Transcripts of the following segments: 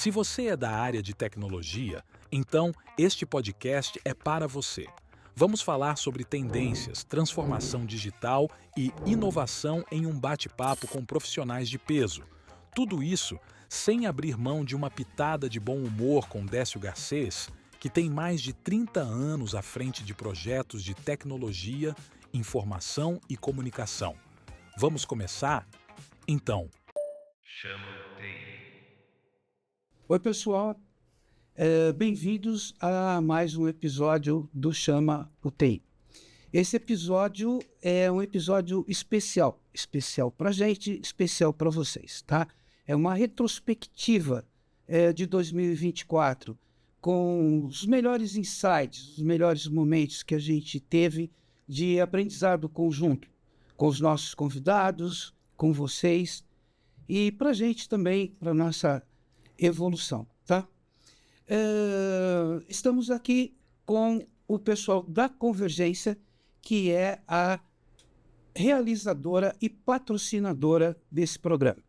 Se você é da área de tecnologia, então este podcast é para você. Vamos falar sobre tendências, transformação digital e inovação em um bate-papo com profissionais de peso. Tudo isso sem abrir mão de uma pitada de bom humor com Décio Garcês, que tem mais de 30 anos à frente de projetos de tecnologia, informação e comunicação. Vamos começar? Então, Chama o TI. Oi, pessoal. Bem-vindos a mais um episódio do Chama o TI. Esse episódio é um episódio especial para a gente, especial para vocês, tá? É uma retrospectiva de 2024, com os melhores insights, os melhores momentos que a gente teve de aprendizado conjunto, com os nossos convidados, com vocês, e para a gente também, para a nossa evolução, tá? Estamos aqui com o pessoal da Convergência, que é a realizadora e patrocinadora desse programa.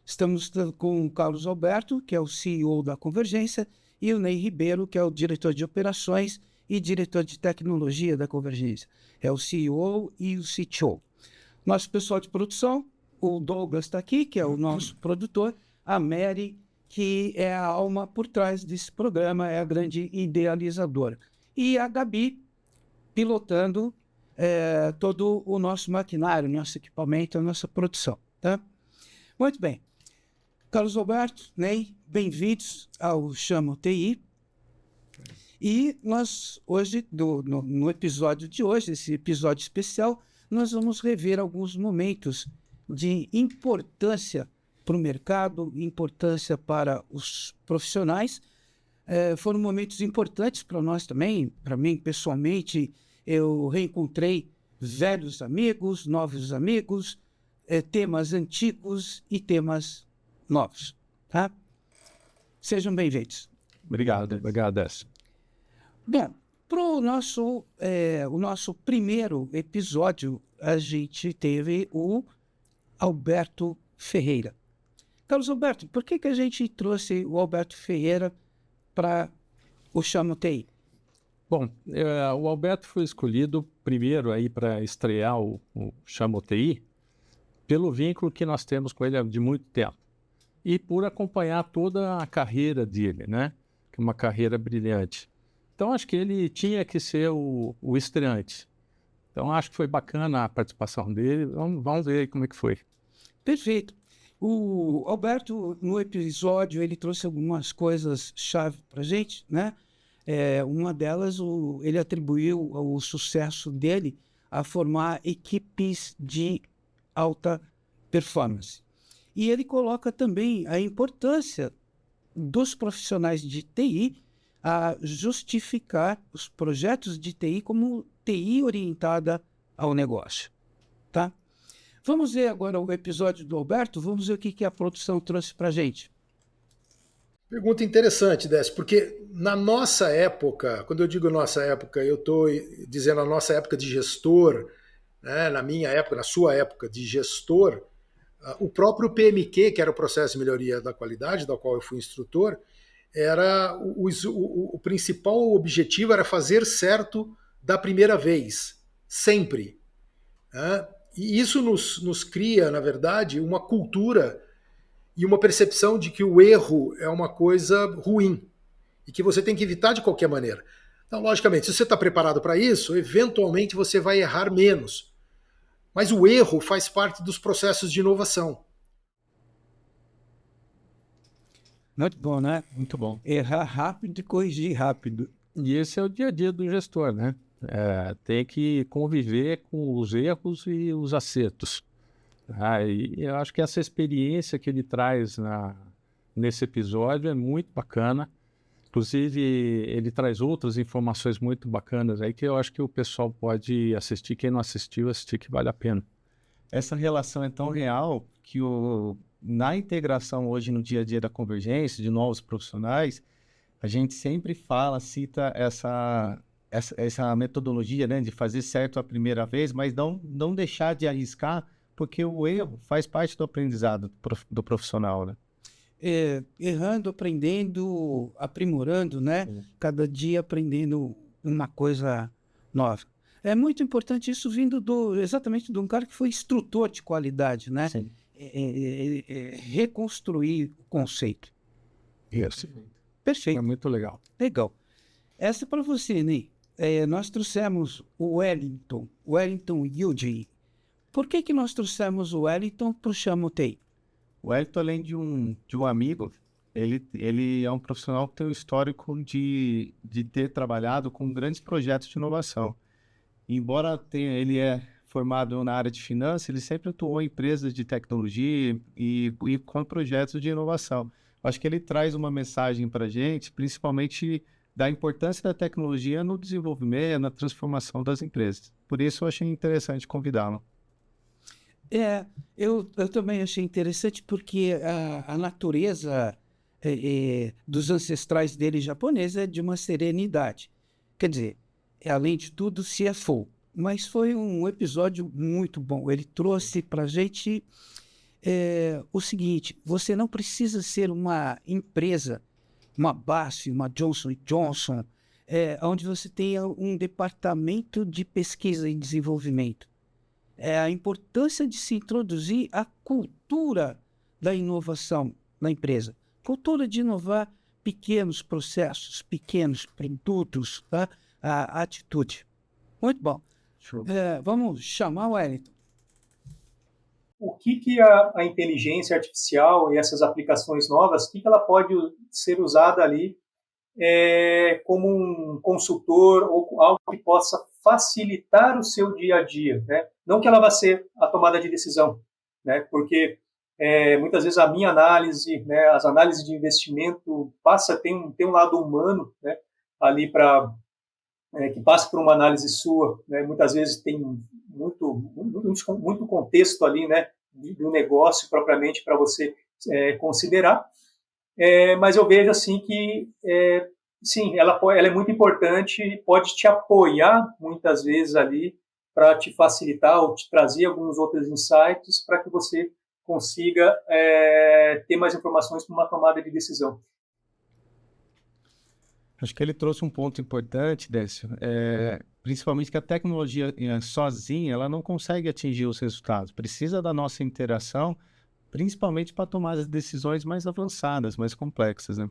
Estamos com o Carlos Alberto, que é o CEO da Convergência, e o Ney Ribeiro, que é o diretor de operações e diretor de tecnologia da Convergência. É o CEO e o CTO. Nosso pessoal de produção, o Douglas está aqui, que é o nosso produtor, a Mary, que é a alma por trás desse programa, é a grande idealizadora. E a Gabi, pilotando todo o nosso maquinário, nosso equipamento, a nossa produção. Tá? Muito bem. Carlos Alberto, Ney, bem-vindos ao Chama TI. E nós, hoje, no episódio de hoje, esse episódio especial, nós vamos rever alguns momentos de importância para o mercado, importância para os profissionais. Foram momentos importantes para nós também. Para mim, pessoalmente, eu reencontrei velhos amigos, novos amigos, temas antigos e temas novos. Tá? Sejam bem-vindos. Obrigado, Décio. Bom, para o nosso primeiro episódio, a gente teve o Alberto Ferreira. Carlos Alberto, por que a gente trouxe o Alberto Ferreira para o Chama TI? Bom, o Alberto foi escolhido primeiro aí para estrear o Chama TI pelo vínculo que nós temos com ele de muito tempo e por acompanhar toda a carreira dele, né? Que é uma carreira brilhante. Então, acho que ele tinha que ser o estreante. Então, acho que foi bacana a participação dele. Vamos ver como é que foi. Perfeito. O Alberto, no episódio, ele trouxe algumas coisas-chave para a gente, né? Uma delas, ele atribuiu o sucesso dele a formar equipes de alta performance. E ele coloca também a importância dos profissionais de TI a justificar os projetos de TI como TI orientada ao negócio, tá? Vamos ver agora o episódio do Alberto, vamos ver o que a produção trouxe para a gente. Pergunta interessante, Décio, porque na nossa época, quando eu digo nossa época, eu estou dizendo a nossa época de gestor, né, na minha época, na sua época de gestor, o próprio PMQ, que era o processo de melhoria da qualidade, da qual eu fui instrutor, era o principal objetivo era fazer certo da primeira vez, sempre. Né? E isso nos cria, na verdade, uma cultura e uma percepção de que o erro é uma coisa ruim e que você tem que evitar de qualquer maneira. Então, logicamente, se você está preparado para isso, eventualmente você vai errar menos. Mas o erro faz parte dos processos de inovação. Muito bom, né? Muito bom. Errar rápido e corrigir rápido. E esse é o dia a dia do gestor, né? Tem que conviver com os erros e os acertos. E eu acho que essa experiência que ele traz nesse episódio é muito bacana. Inclusive, ele traz outras informações muito bacanas aí que eu acho que o pessoal pode assistir. Quem não assistiu, assistir que vale a pena. Essa relação é tão real que na integração hoje no dia a dia da Convergência, de novos profissionais, a gente sempre cita essa metodologia, né, de fazer certo a primeira vez, mas não deixar de arriscar, porque o erro faz parte do aprendizado do profissional, né? errando, aprendendo, aprimorando, né? Cada dia aprendendo uma coisa nova. É muito importante isso vindo exatamente de um cara que foi instrutor de qualidade, né? Sim. Reconstruir o conceito. Isso. Perfeito. É muito legal. Legal. Essa é para você, Ney. Nós trouxemos o Wellington Yuji. Por que nós trouxemos o Wellington para o Chama UTI? O Elton, além de um amigo, ele é um profissional que tem um histórico de ter trabalhado com grandes projetos de inovação. Embora ele é formado na área de finanças, ele sempre atuou em empresas de tecnologia e com projetos de inovação. Acho que ele traz uma mensagem para a gente, principalmente da importância da tecnologia no desenvolvimento, na transformação das empresas. Por isso, eu achei interessante convidá-lo. Eu também achei interessante porque a natureza dos ancestrais dele japoneses é de uma serenidade. Quer dizer, além de tudo, CFO. Mas foi um episódio muito bom. Ele trouxe para a gente o seguinte: você não precisa ser uma empresa, uma BASF, uma Johnson Johnson, onde você tenha um departamento de pesquisa e desenvolvimento. É a importância de se introduzir a cultura da inovação na empresa. Cultura de inovar pequenos processos, pequenos produtos, tá? A atitude. Muito bom. Vamos chamar o Wellington. O que a inteligência artificial e essas aplicações novas, o que ela pode ser usada ali como um consultor ou algo que possa facilitar o seu dia a dia, né? Não que ela vá ser a tomada de decisão, né? Porque muitas vezes a minha análise, né, as análises de investimento tem um lado humano, né, ali que passa por uma análise sua, né? Muitas vezes tem muito contexto ali, né, do negócio propriamente para você considerar. Mas eu vejo assim que sim, ela é muito importante, pode te apoiar muitas vezes ali para te facilitar ou te trazer alguns outros insights para que você consiga ter mais informações para uma tomada de decisão. Acho que ele trouxe um ponto importante, Décio, principalmente que a tecnologia sozinha ela não consegue atingir os resultados. Precisa da nossa interação, principalmente para tomar as decisões mais avançadas, mais complexas, né?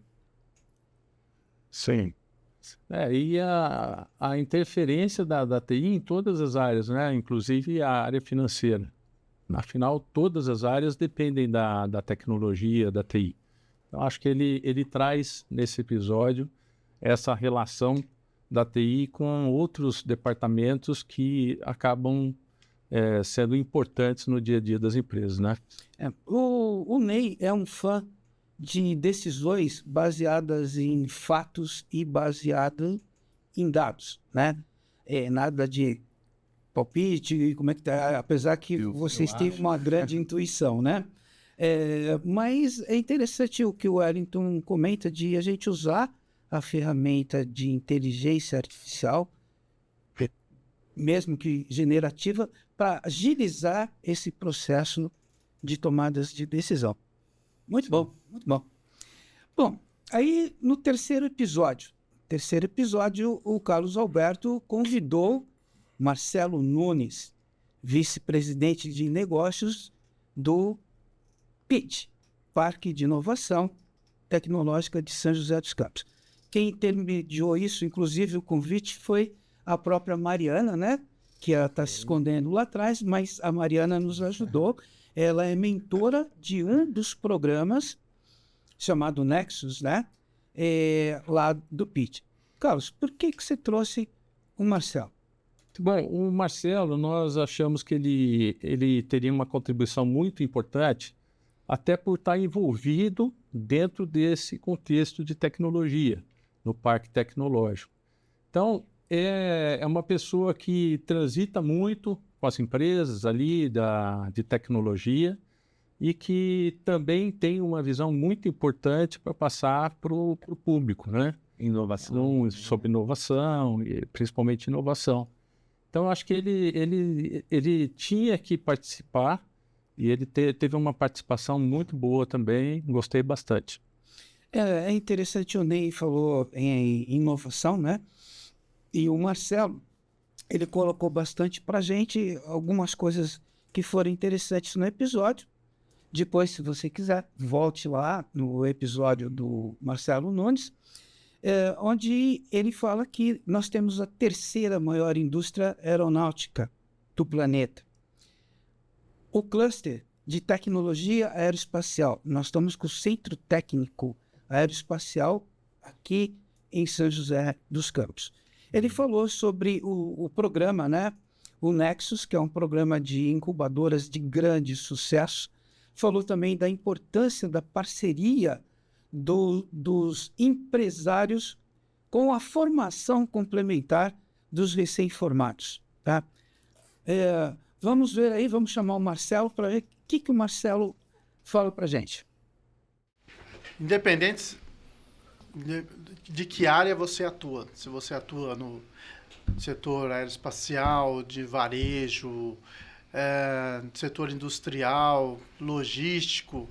Sim. E a interferência da TI em todas as áreas, né? Inclusive a área financeira. Afinal, todas as áreas dependem da tecnologia, da TI. Então, acho que ele traz nesse episódio essa relação da TI com outros departamentos que acabam sendo importantes no dia a dia das empresas, né? O Ney é um fã de decisões baseadas em fatos e baseadas em dados, né? Nada de palpite, como é que tá? Apesar que vocês têm uma grande intuição, né? Mas é interessante o que o Wellington comenta de a gente usar a ferramenta de inteligência artificial, mesmo que generativa, para agilizar esse processo de tomadas de decisão. Muito bom, muito bom. Bom, aí no terceiro episódio, o Carlos Alberto convidou Marcelo Nunes, vice-presidente de negócios do PIT, Parque de Inovação Tecnológica de São José dos Campos. Quem intermediou isso, inclusive o convite, foi a própria Mariana, né? Que ela está se escondendo lá atrás, mas a Mariana nos ajudou. Ela é mentora de um dos programas chamado Nexus, né? Lá do PIT. Carlos, por que você trouxe o Marcelo? Bom, o Marcelo, nós achamos que ele teria uma contribuição muito importante, até por estar envolvido dentro desse contexto de tecnologia, no Parque Tecnológico. Então, é uma pessoa que transita muito com as empresas ali de tecnologia e que também tem uma visão muito importante para passar para o público, né? Sobre inovação, e principalmente inovação. Então, acho que ele tinha que participar E ele teve uma participação muito boa também, gostei bastante. É interessante, o Ney falou em inovação, né? E o Marcelo, ele colocou bastante para a gente algumas coisas que foram interessantes no episódio. Depois, se você quiser, volte lá no episódio do Marcelo Nunes, onde ele fala que nós temos a terceira maior indústria aeronáutica do planeta. O cluster de tecnologia aeroespacial, nós estamos com o Centro Técnico Aeroespacial aqui em São José dos Campos. Ele falou sobre o programa, né? O Nexus, que é um programa de incubadoras de grande sucesso. Falou também da importância da parceria dos empresários com a formação complementar dos recém-formados. Tá? Vamos ver aí, vamos chamar o Marcelo para ver o que o Marcelo fala para a gente. Independente de que área você atua, se você atua no setor aeroespacial, de varejo, setor industrial, logístico,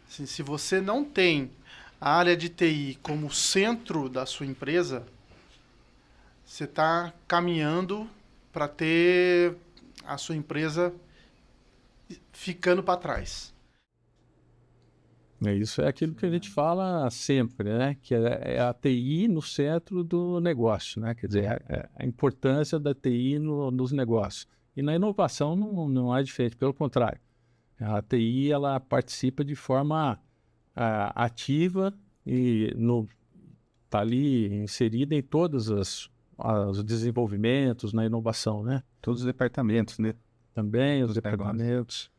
assim, se você não tem a área de TI como centro da sua empresa, você está caminhando para ter a sua empresa ficando para trás. Isso é aquilo que a gente fala sempre, né? Que é a TI no centro do negócio, né? Quer dizer, a importância da TI nos negócios. E na inovação não é diferente, pelo contrário. A TI ela participa de forma ativa e está ali inserida em todos os desenvolvimentos, na inovação, né? Todos os departamentos, né? Também os departamentos.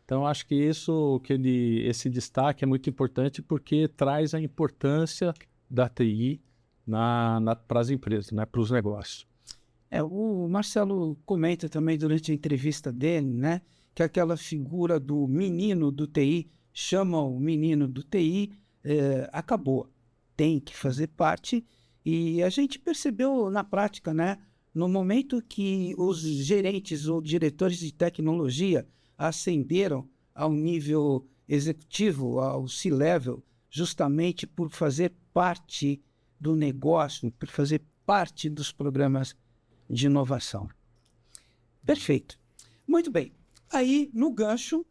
Então, acho que esse destaque é muito importante porque traz a importância da TI para as empresas, né? Para os negócios. O Marcelo comenta também durante a entrevista dele, né? Que aquela figura do menino do TI, chama o menino do TI, acabou. Tem que fazer parte. E a gente percebeu na prática, né? No momento que os gerentes ou diretores de tecnologia ascenderam ao nível executivo, ao C-level, justamente por fazer parte do negócio, por fazer parte dos programas de inovação. Perfeito. Muito bem. Aí, no gancho,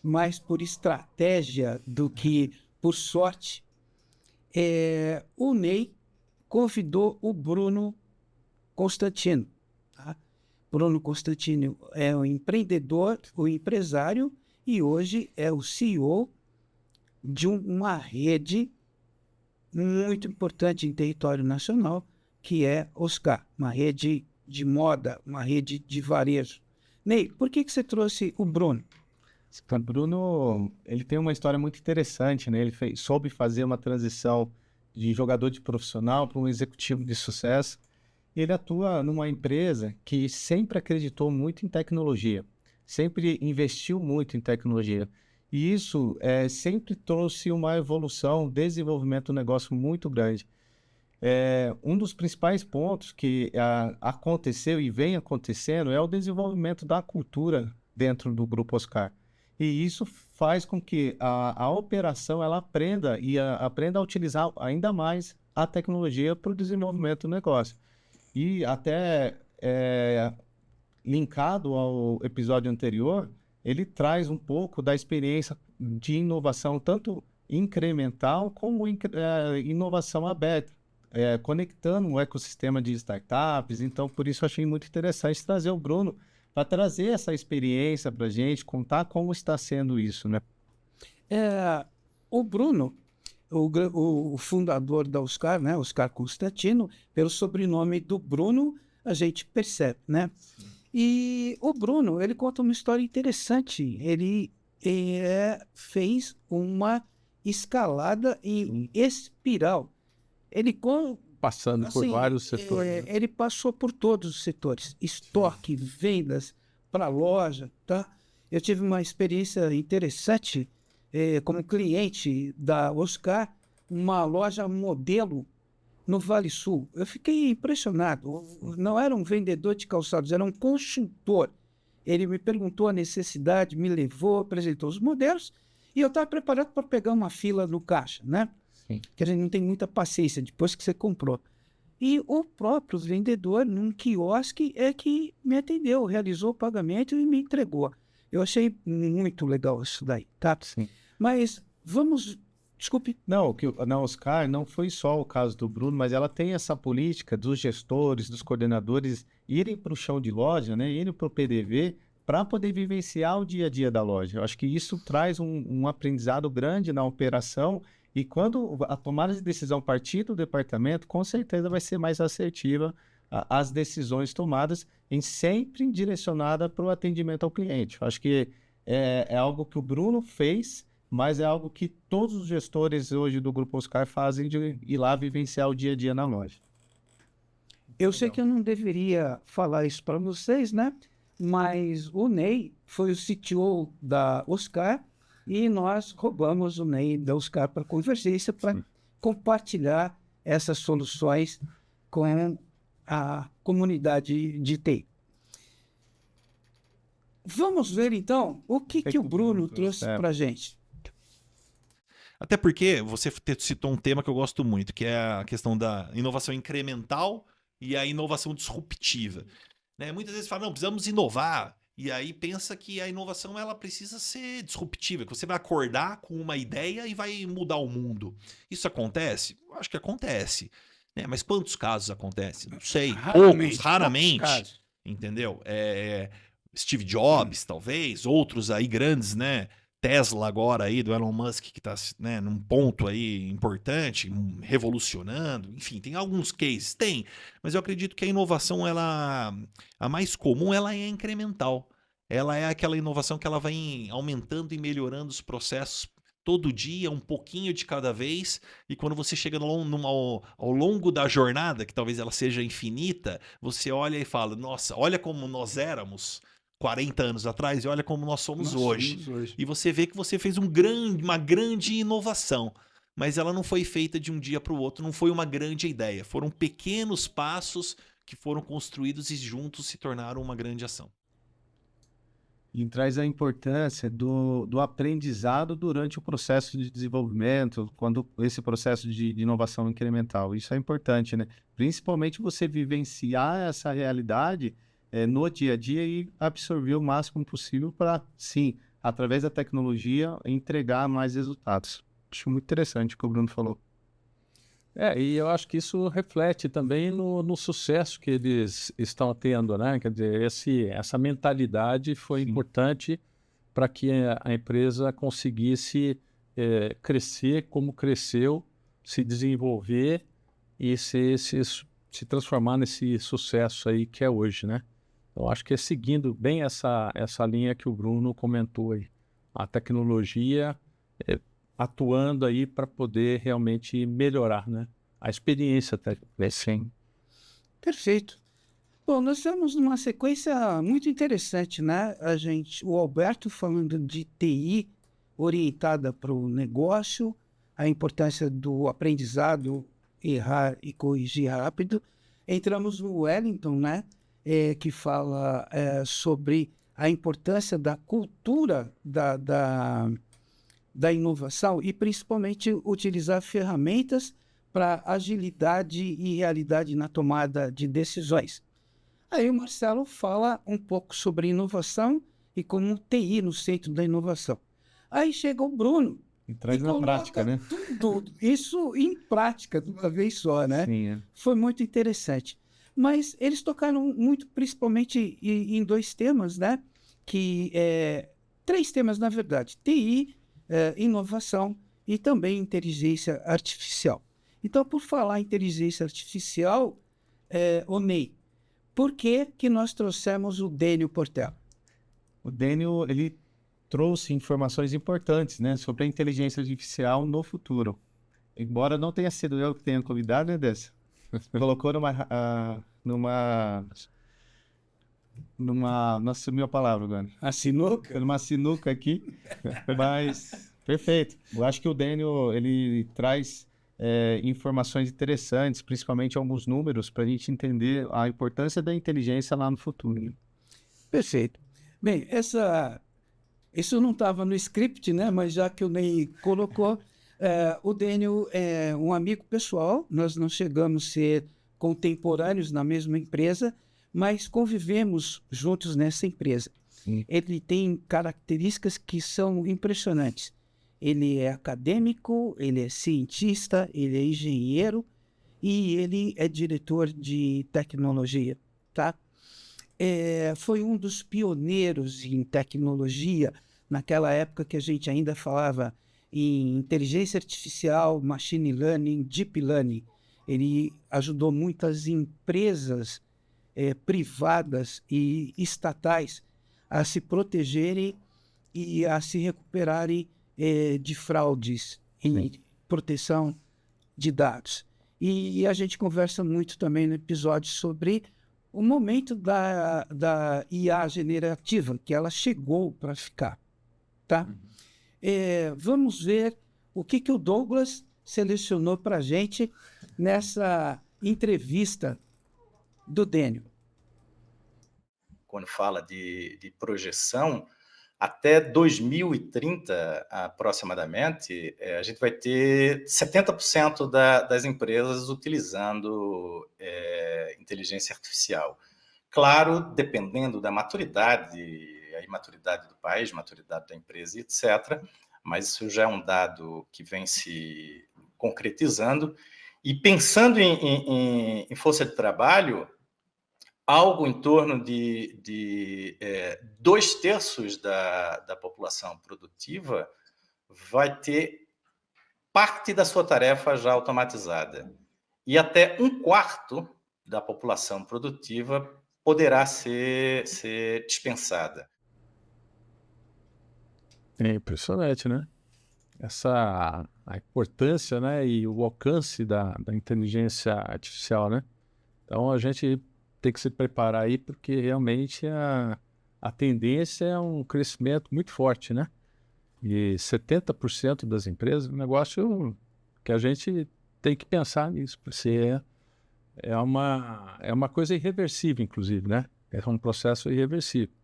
mais por estratégia do que por sorte, o Ney convidou o Bruno Constantino. Tá? Bruno Constantino é um empreendedor, um empresário, e hoje é o CEO de uma rede muito importante em território nacional, que é Oscar, uma rede de moda, uma rede de varejo. Ney, por que você trouxe o Bruno? O Bruno, ele tem uma história muito interessante, né? Ele soube fazer uma transição de jogador de profissional para um executivo de sucesso. Ele atua numa empresa que sempre acreditou muito em tecnologia, sempre investiu muito em tecnologia. E isso sempre trouxe uma evolução, um desenvolvimento do negócio muito grande. Um dos principais pontos que aconteceu e vem acontecendo é o desenvolvimento da cultura dentro do Grupo Oscar. E isso faz com que a operação ela aprenda a utilizar ainda mais a tecnologia para o desenvolvimento do negócio. E até linkado ao episódio anterior, ele traz um pouco da experiência de inovação, tanto incremental como inovação aberta, conectando o ecossistema de startups. Então, por isso, eu achei muito interessante trazer o Bruno para trazer essa experiência para a gente, contar como está sendo isso, né? O Bruno, o fundador da Oscar, né, Oscar Constantino, pelo sobrenome do Bruno, a gente percebe, né? Sim. E o Bruno, ele conta uma história interessante. Ele fez uma escalada em espiral. Passando por vários setores. Ele passou por todos os setores. Estoque, vendas, para loja, tá? Eu tive uma experiência interessante como cliente da Oscar, uma loja modelo no Vale Sul. Eu fiquei impressionado. Não era um vendedor de calçados, era um consultor. Ele me perguntou a necessidade, me levou, apresentou os modelos e eu estava preparado para pegar uma fila no caixa, né? Sim. Que a gente não tem muita paciência depois que você comprou. E o próprio vendedor, num quiosque, é que me atendeu, realizou o pagamento e me entregou. Eu achei muito legal isso daí, tá? Sim. Mas vamos... Desculpe. Não, na Oscar não foi só o caso do Bruno, mas ela tem essa política dos gestores, dos coordenadores irem para o chão de loja, né, irem para o PDV para poder vivenciar o dia a dia da loja. Eu acho que isso traz um aprendizado grande na operação e quando a tomada de decisão partir do departamento, com certeza vai ser mais assertiva as decisões tomadas sempre direcionada para o atendimento ao cliente. Eu acho que é algo que o Bruno fez, mas é algo que todos os gestores hoje do Grupo Oscar fazem de ir lá vivenciar o dia a dia na loja. Eu sei que eu não deveria falar isso para vocês, né? Mas o Ney foi o CTO da Oscar e nós roubamos o Ney da Oscar para Convergência para compartilhar essas soluções com a comunidade de TI. Vamos ver, então, o que o Bruno trouxe para a gente. Até porque você citou um tema que eu gosto muito, que é a questão da inovação incremental e a inovação disruptiva. Né? Muitas vezes fala, não, precisamos inovar. E aí pensa que a inovação ela precisa ser disruptiva, que você vai acordar com uma ideia e vai mudar o mundo. Isso acontece? Eu acho que acontece. Né? Mas quantos casos acontece? Não sei. Poucos, raramente. Entendeu? Steve Jobs, talvez, outros aí grandes, né? Tesla agora aí, do Elon Musk, que está, né, num ponto aí importante, revolucionando, enfim, tem alguns cases, mas eu acredito que a inovação, a mais comum, ela é incremental. Ela é aquela inovação que ela vai aumentando e melhorando os processos todo dia, um pouquinho de cada vez, e quando você chega ao longo da jornada, que talvez ela seja infinita, você olha e fala, nossa, olha como nós éramos 40 anos atrás e olha como nós somos hoje. E você vê que você fez uma grande inovação, mas ela não foi feita de um dia para o outro, não foi uma grande ideia. Foram pequenos passos que foram construídos e juntos se tornaram uma grande ação. E traz a importância do aprendizado durante o processo de desenvolvimento, quando esse processo de inovação incremental. Isso é importante, né? Principalmente você vivenciar essa realidade no dia a dia e absorver o máximo possível para, sim, através da tecnologia, entregar mais resultados. Acho muito interessante o que o Bruno falou. E eu acho que isso reflete também no sucesso que eles estão tendo, né? Quer dizer, essa mentalidade foi importante para que a empresa conseguisse crescer como cresceu, se desenvolver e se transformar nesse sucesso aí que é hoje, né? Eu acho que é seguindo bem essa linha que o Bruno comentou aí. A tecnologia atuando aí para poder realmente melhorar, né? A experiência técnica. Sim. Perfeito. Bom, nós estamos numa sequência muito interessante, né? O Alberto falando de TI orientada para o negócio, a importância do aprendizado, errar e corrigir rápido. Entramos no Wellington, né? Que fala sobre a importância da cultura da inovação e principalmente utilizar ferramentas para agilidade e realidade na tomada de decisões. Aí o Marcelo fala um pouco sobre inovação e como TI no centro da inovação. Aí chega o Bruno e traz na prática, né? Tudo isso em prática de uma vez só, né? Sim, Foi muito interessante. Mas eles tocaram muito, principalmente em dois temas, né? Três temas, na verdade. TI, inovação e também inteligência artificial. Então, por falar em inteligência artificial, Ney, por que nós trouxemos o Dênio Portela? O Dênio, ele trouxe informações importantes, né, sobre a inteligência artificial no futuro. Embora não tenha sido eu que tenha convidado, né, Décio? Colocou não assumiu a palavra agora. A sinuca? Numa sinuca aqui, mas perfeito. Eu acho que o Dênio, ele traz informações interessantes, principalmente alguns números, para a gente entender a importância da inteligência lá no futuro. Perfeito. Bem, isso não estava no script, né? Mas já que o Ney colocou, o Daniel é um amigo pessoal, nós não chegamos a ser contemporâneos na mesma empresa, mas convivemos juntos nessa empresa. Ele tem características que são impressionantes. Ele é acadêmico, ele é cientista, ele é engenheiro e ele é diretor de tecnologia, tá? Foi um dos pioneiros em tecnologia naquela época que a gente ainda falava em inteligência artificial, machine learning, deep learning. Ele ajudou muitas empresas privadas e estatais a se protegerem e a se recuperarem de fraudes em proteção de dados. E a gente conversa muito também no episódio sobre o momento da IA generativa, que ela chegou para ficar. Tá? Vamos ver o que o Douglas selecionou para a gente nessa entrevista do Daniel. Quando fala de projeção, até 2030, aproximadamente, a gente vai ter 70% das empresas utilizando inteligência artificial. Claro, dependendo da maturidade, a imaturidade do país, maturidade da empresa, etc., mas isso já é um dado que vem se concretizando. E pensando em força de trabalho, algo em torno de 2/3 da população produtiva vai ter parte da sua tarefa já automatizada. E até 1/4 da população produtiva poderá ser dispensada. É impressionante, né? A importância, né, e o alcance da inteligência artificial, né? Então a gente tem que se preparar aí, porque realmente a tendência é um crescimento muito forte, né? E 70% das empresas, um negócio que a gente tem que pensar nisso, porque é uma coisa irreversível, inclusive, né? É um processo irreversível.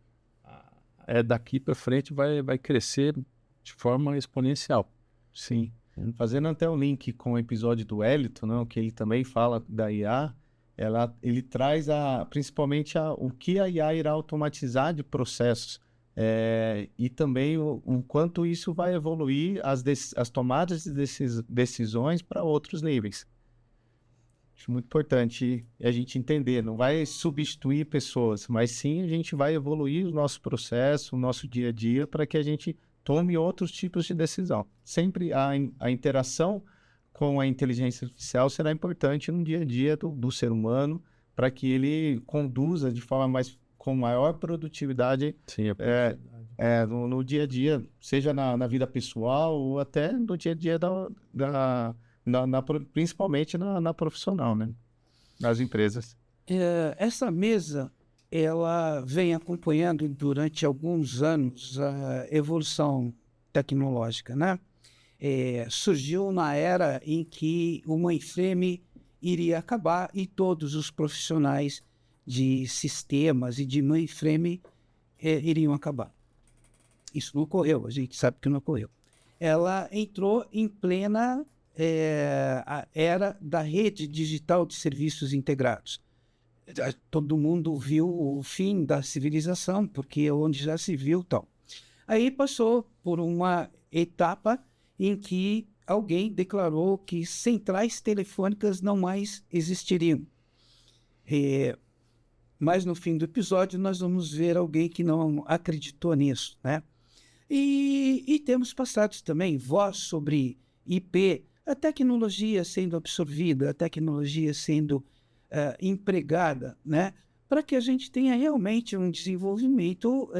Daqui para frente vai crescer de forma exponencial. Sim. Fazendo até o link com o episódio do Wellington, né, que ele também fala da IA, ele traz principalmente o que a IA irá automatizar de processos e também o quanto isso vai evoluir as tomadas de decisões para outros níveis. Acho muito importante a gente entender, não vai substituir pessoas, mas sim a gente vai evoluir o nosso processo, o nosso dia a dia, para que a gente tome outros tipos de decisão. Sempre a interação com a inteligência artificial será importante no dia a dia do ser humano, para que ele conduza de forma com maior produtividade, no dia a dia, seja na vida pessoal ou até no dia a dia principalmente na profissional, né? Nas empresas. Essa mesa ela vem acompanhando durante alguns anos a evolução tecnológica, né? Surgiu na era em que o mainframe iria acabar e todos os profissionais de sistemas e de mainframe iriam acabar. Isso não ocorreu, a gente sabe que não ocorreu. Ela entrou em plena a era da rede digital de serviços integrados. Todo mundo viu o fim da civilização, porque é onde já se viu tal. Aí passou por uma etapa em que alguém declarou que centrais telefônicas não mais existiriam. Mas no fim do episódio nós vamos ver alguém que não acreditou nisso, né? E temos passados também voz sobre IP, a tecnologia sendo absorvida, a tecnologia sendo empregada, né? Para que a gente tenha realmente um desenvolvimento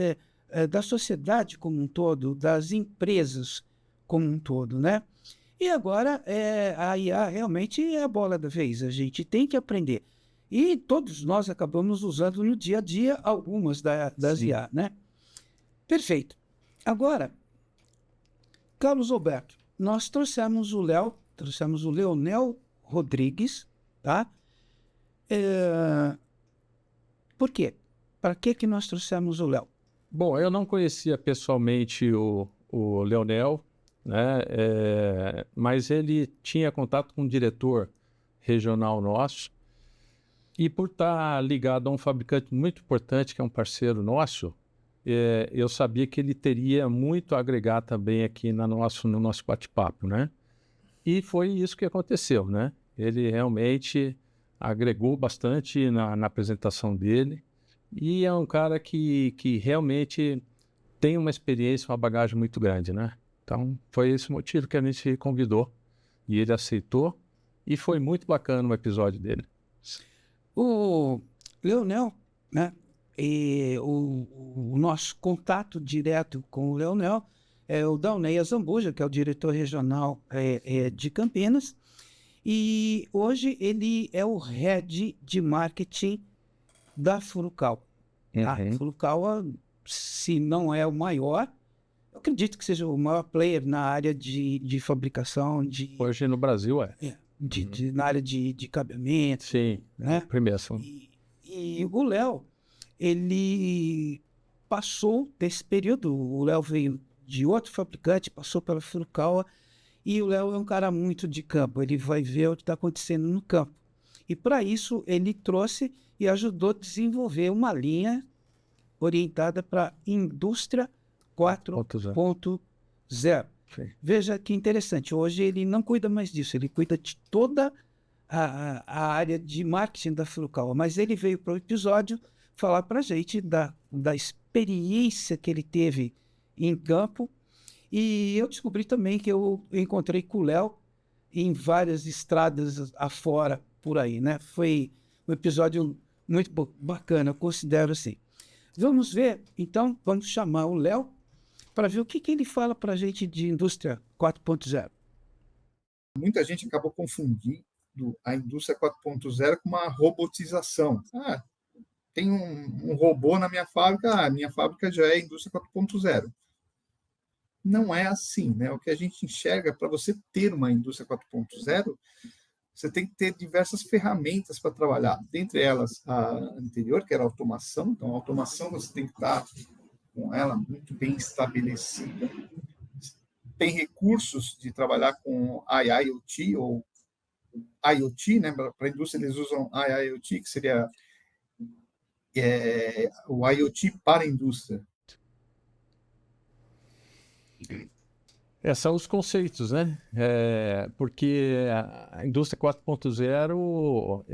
da sociedade como um todo, das empresas como um todo, né? E agora a IA realmente é a bola da vez, a gente tem que aprender. E todos nós acabamos usando no dia a dia algumas das IA, né? Perfeito. Agora, Carlos Alberto, nós trouxemos o Leonel Rodrigues, tá? Por quê? Para que nós trouxemos o Léo? Bom, eu não conhecia pessoalmente o Leonel, né? Mas ele tinha contato com um diretor regional nosso, e por estar ligado a um fabricante muito importante, que é um parceiro nosso, eu sabia que ele teria muito a agregar também aqui no nosso bate-papo, né? E foi isso que aconteceu, né? Ele realmente agregou bastante na apresentação dele, e é um cara que realmente tem uma experiência, uma bagagem muito grande, né? Então, foi esse o motivo que a gente convidou, e ele aceitou, e foi muito bacana o episódio dele. O Leonel, né? E o nosso contato direto com o Leonel é o Dalney Azambuja, que é o diretor regional de Campinas, e hoje ele é o head de marketing da Furukawa. A Furukawa, se não é o maior, eu acredito que seja o maior player na área de fabricação de... Hoje no Brasil na área de cabeamento. Sim, né? premiação. E o Léo, ele passou desse período, o Léo veio de outro fabricante, passou pela Furukawa, e o Léo é um cara muito de campo, ele vai ver o que está acontecendo no campo. E para isso ele trouxe e ajudou a desenvolver uma linha orientada para indústria 4.0. Veja que interessante, hoje ele não cuida mais disso, ele cuida de toda a área de marketing da Furukawa, mas ele veio para o episódio falar para a gente da experiência que ele teve em campo, e eu descobri também que eu encontrei com o Léo em várias estradas afora por aí, né? Foi um episódio muito bacana, eu considero assim. Vamos ver, então, vamos chamar o Léo para ver o que ele fala para a gente de indústria 4.0. Muita gente acabou confundindo a indústria 4.0 com uma robotização. Tem um robô na minha fábrica, a minha fábrica já é indústria 4.0. Não é assim, né? O que a gente enxerga, para você ter uma indústria 4.0, você tem que ter diversas ferramentas para trabalhar. Dentre elas, a anterior, que era a automação. Então, a automação você tem que estar com ela muito bem estabelecida. Tem recursos de trabalhar com IIoT ou IoT, né? Para a indústria eles usam IIoT, que seria o IoT para a indústria. São os conceitos, né? Porque a indústria 4.0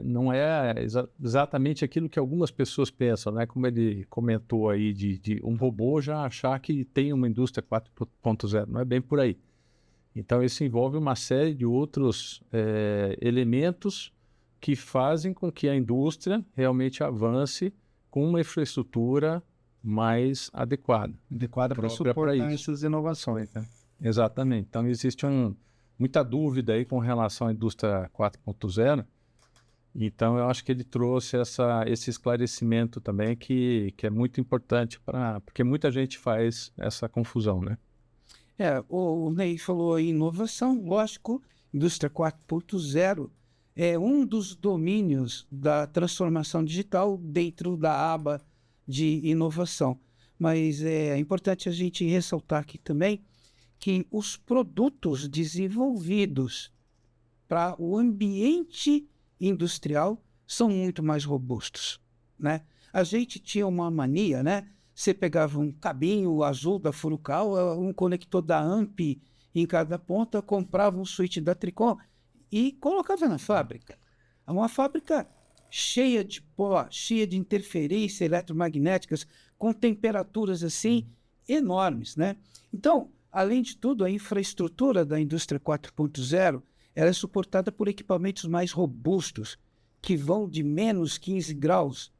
não é exatamente aquilo que algumas pessoas pensam, né? Como ele comentou aí, de um robô já achar que tem uma indústria 4.0, não é bem por aí. Então, isso envolve uma série de outros elementos que fazem com que a indústria realmente avance com uma infraestrutura mais adequada para suportar essas inovações, né? Exatamente. Então, existe muita dúvida aí com relação à indústria 4.0. Então, eu acho que ele trouxe esse esclarecimento também, que é muito importante, porque muita gente faz essa confusão, né? O Ney falou em inovação, lógico, indústria 4.0 é um dos domínios da transformação digital dentro da aba de inovação. Mas é importante a gente ressaltar aqui também que os produtos desenvolvidos para o ambiente industrial são muito mais robustos, né? A gente tinha uma mania, né? Você pegava um cabinho azul da Furukawa, um conector da AMP em cada ponta, comprava um switch da Tricom e colocava na fábrica. Uma fábrica cheia de pó, cheia de interferências eletromagnéticas, com temperaturas assim enormes, né? Então, além de tudo, a infraestrutura da indústria 4.0 ela é suportada por equipamentos mais robustos, que vão de menos 15 graus,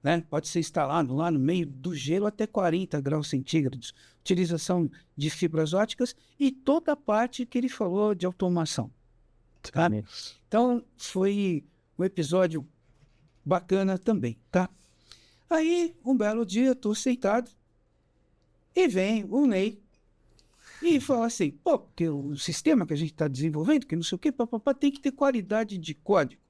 né? Pode ser instalado lá no meio do gelo até 40 graus centígrados. Utilização de fibras óticas e toda a parte que ele falou de automação. Tá? Então, foi um episódio bacana também, tá? Aí, um belo dia, estou sentado e vem o Ney e fala assim, porque o sistema que a gente está desenvolvendo, que não sei o quê, tem que ter qualidade de código.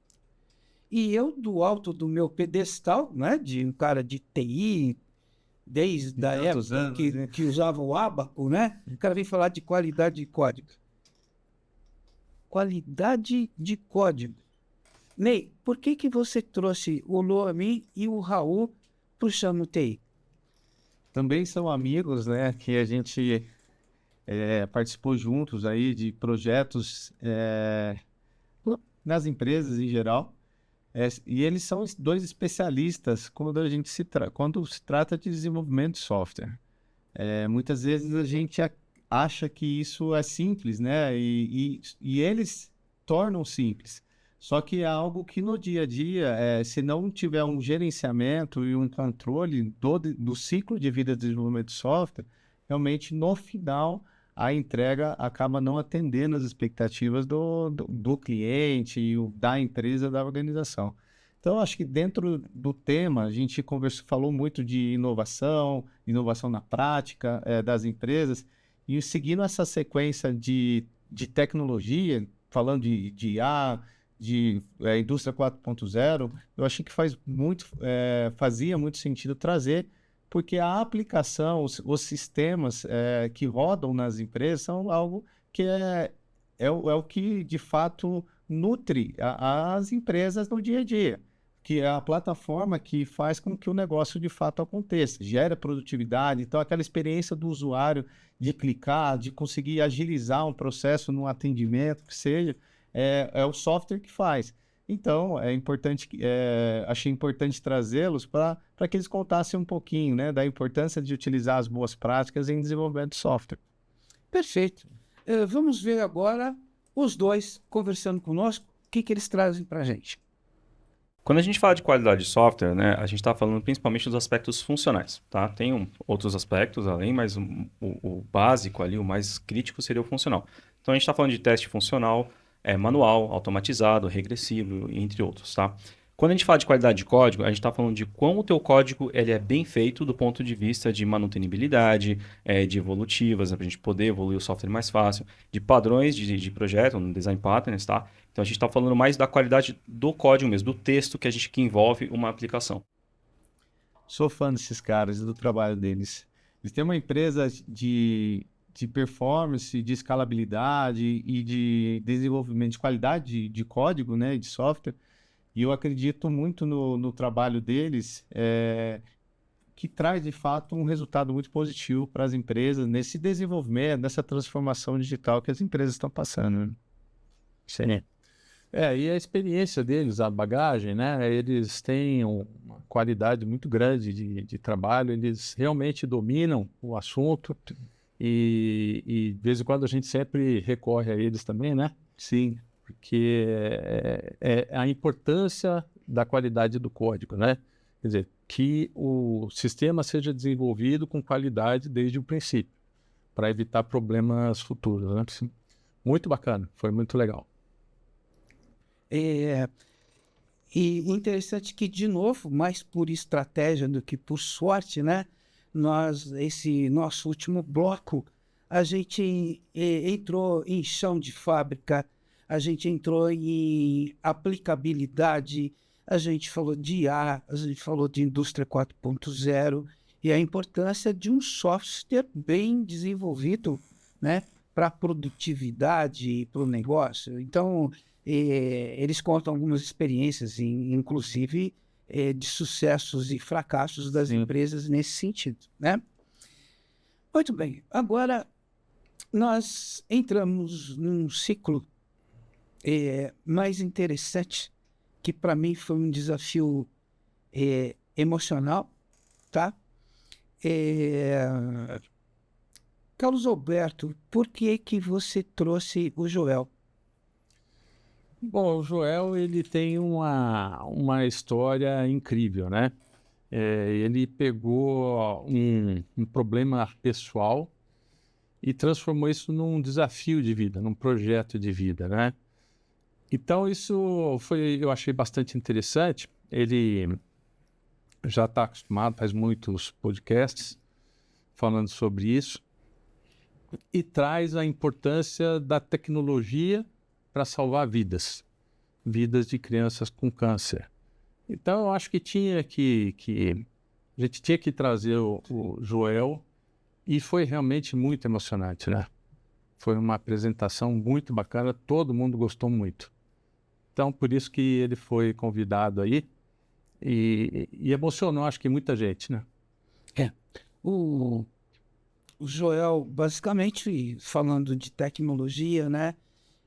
E eu, do alto do meu pedestal, né, de um cara de TI, desde a tantos época anos, né? que usava o Abaco, né? O cara vem falar de qualidade de código. Qualidade de código. Ney, por que você trouxe o Loami e o Raul para o Chama TI? Também são amigos, né? Que a gente participou juntos aí de projetos nas empresas em geral. E eles são dois especialistas quando se trata de desenvolvimento de software. Muitas vezes a gente acha que isso é simples, né? E eles tornam simples. Só que é algo que no dia a dia, se não tiver um gerenciamento e um controle do ciclo de vida de desenvolvimento de software, realmente no final a entrega acaba não atendendo as expectativas do cliente, da empresa, da organização. Então, acho que dentro do tema, a gente falou muito de inovação na prática das empresas, e seguindo essa sequência de tecnologia, falando de IA, de indústria 4.0, eu achei que fazia muito sentido trazer, porque a aplicação, os sistemas que rodam nas empresas são algo que é o que, de fato, nutre as empresas no dia a dia, que é a plataforma que faz com que o negócio, de fato, aconteça, gera produtividade. Então, aquela experiência do usuário de clicar, de conseguir agilizar um processo no atendimento, que seja, é o software que faz. Então, achei importante trazê-los para que eles contassem um pouquinho, né, da importância de utilizar as boas práticas em desenvolvimento de software. Perfeito. Vamos ver agora os dois conversando conosco, o que eles trazem para a gente. Quando a gente fala de qualidade de software, né, a gente está falando principalmente dos aspectos funcionais, tá? Tem outros aspectos além, mas o básico ali, o mais crítico seria o funcional. Então, a gente está falando de teste funcional, manual, automatizado, regressivo, entre outros, tá? Quando a gente fala de qualidade de código, a gente está falando de como o teu código ele é bem feito do ponto de vista de manutenibilidade, de evolutivas, para a gente poder evoluir o software mais fácil, de padrões de projeto, no design patterns, tá? Então a gente está falando mais da qualidade do código mesmo, do texto que envolve uma aplicação. Sou fã desses caras e do trabalho deles. Eles têm uma empresa de performance, de escalabilidade e de desenvolvimento de qualidade de código, né, de software. E eu acredito muito no trabalho deles, que traz, de fato, um resultado muito positivo para as empresas nesse desenvolvimento, nessa transformação digital que as empresas estão passando. Né? Sim. E a experiência deles, a bagagem, né? Eles têm uma qualidade muito grande de trabalho, eles realmente dominam o assunto e de vez em quando a gente sempre recorre a eles também, né? Sim. Porque é a importância da qualidade do código, né? Quer dizer, que o sistema seja desenvolvido com qualidade desde o princípio, para evitar problemas futuros, né? Muito bacana, foi muito legal. E interessante que, de novo, mais por estratégia do que por sorte, né? Esse nosso último bloco, a gente entrou em chão de fábrica, a gente entrou em aplicabilidade, a gente falou de IA, a gente falou de indústria 4.0 e a importância de um software bem desenvolvido, né, para a produtividade e para o negócio. Então, eles contam algumas experiências, inclusive de sucessos e fracassos das empresas nesse sentido, né? Muito bem, agora nós entramos num ciclo mais interessante, que para mim foi um desafio emocional, tá? Carlos Alberto, por que você trouxe o Joel? Bom, o Joel ele tem uma história incrível, né? Ele pegou um problema pessoal e transformou isso num desafio de vida, num projeto de vida, né? Então, eu achei bastante interessante. Ele já está acostumado, faz muitos podcasts falando sobre isso e traz a importância da tecnologia para salvar vidas de crianças com câncer. Então, eu acho que tinha que a gente tinha que trazer o Joel e foi realmente muito emocionante, né? Foi uma apresentação muito bacana, todo mundo gostou muito. Então, por isso que ele foi convidado aí e emocionou, acho que muita gente, né? O Joel, basicamente, falando de tecnologia, né?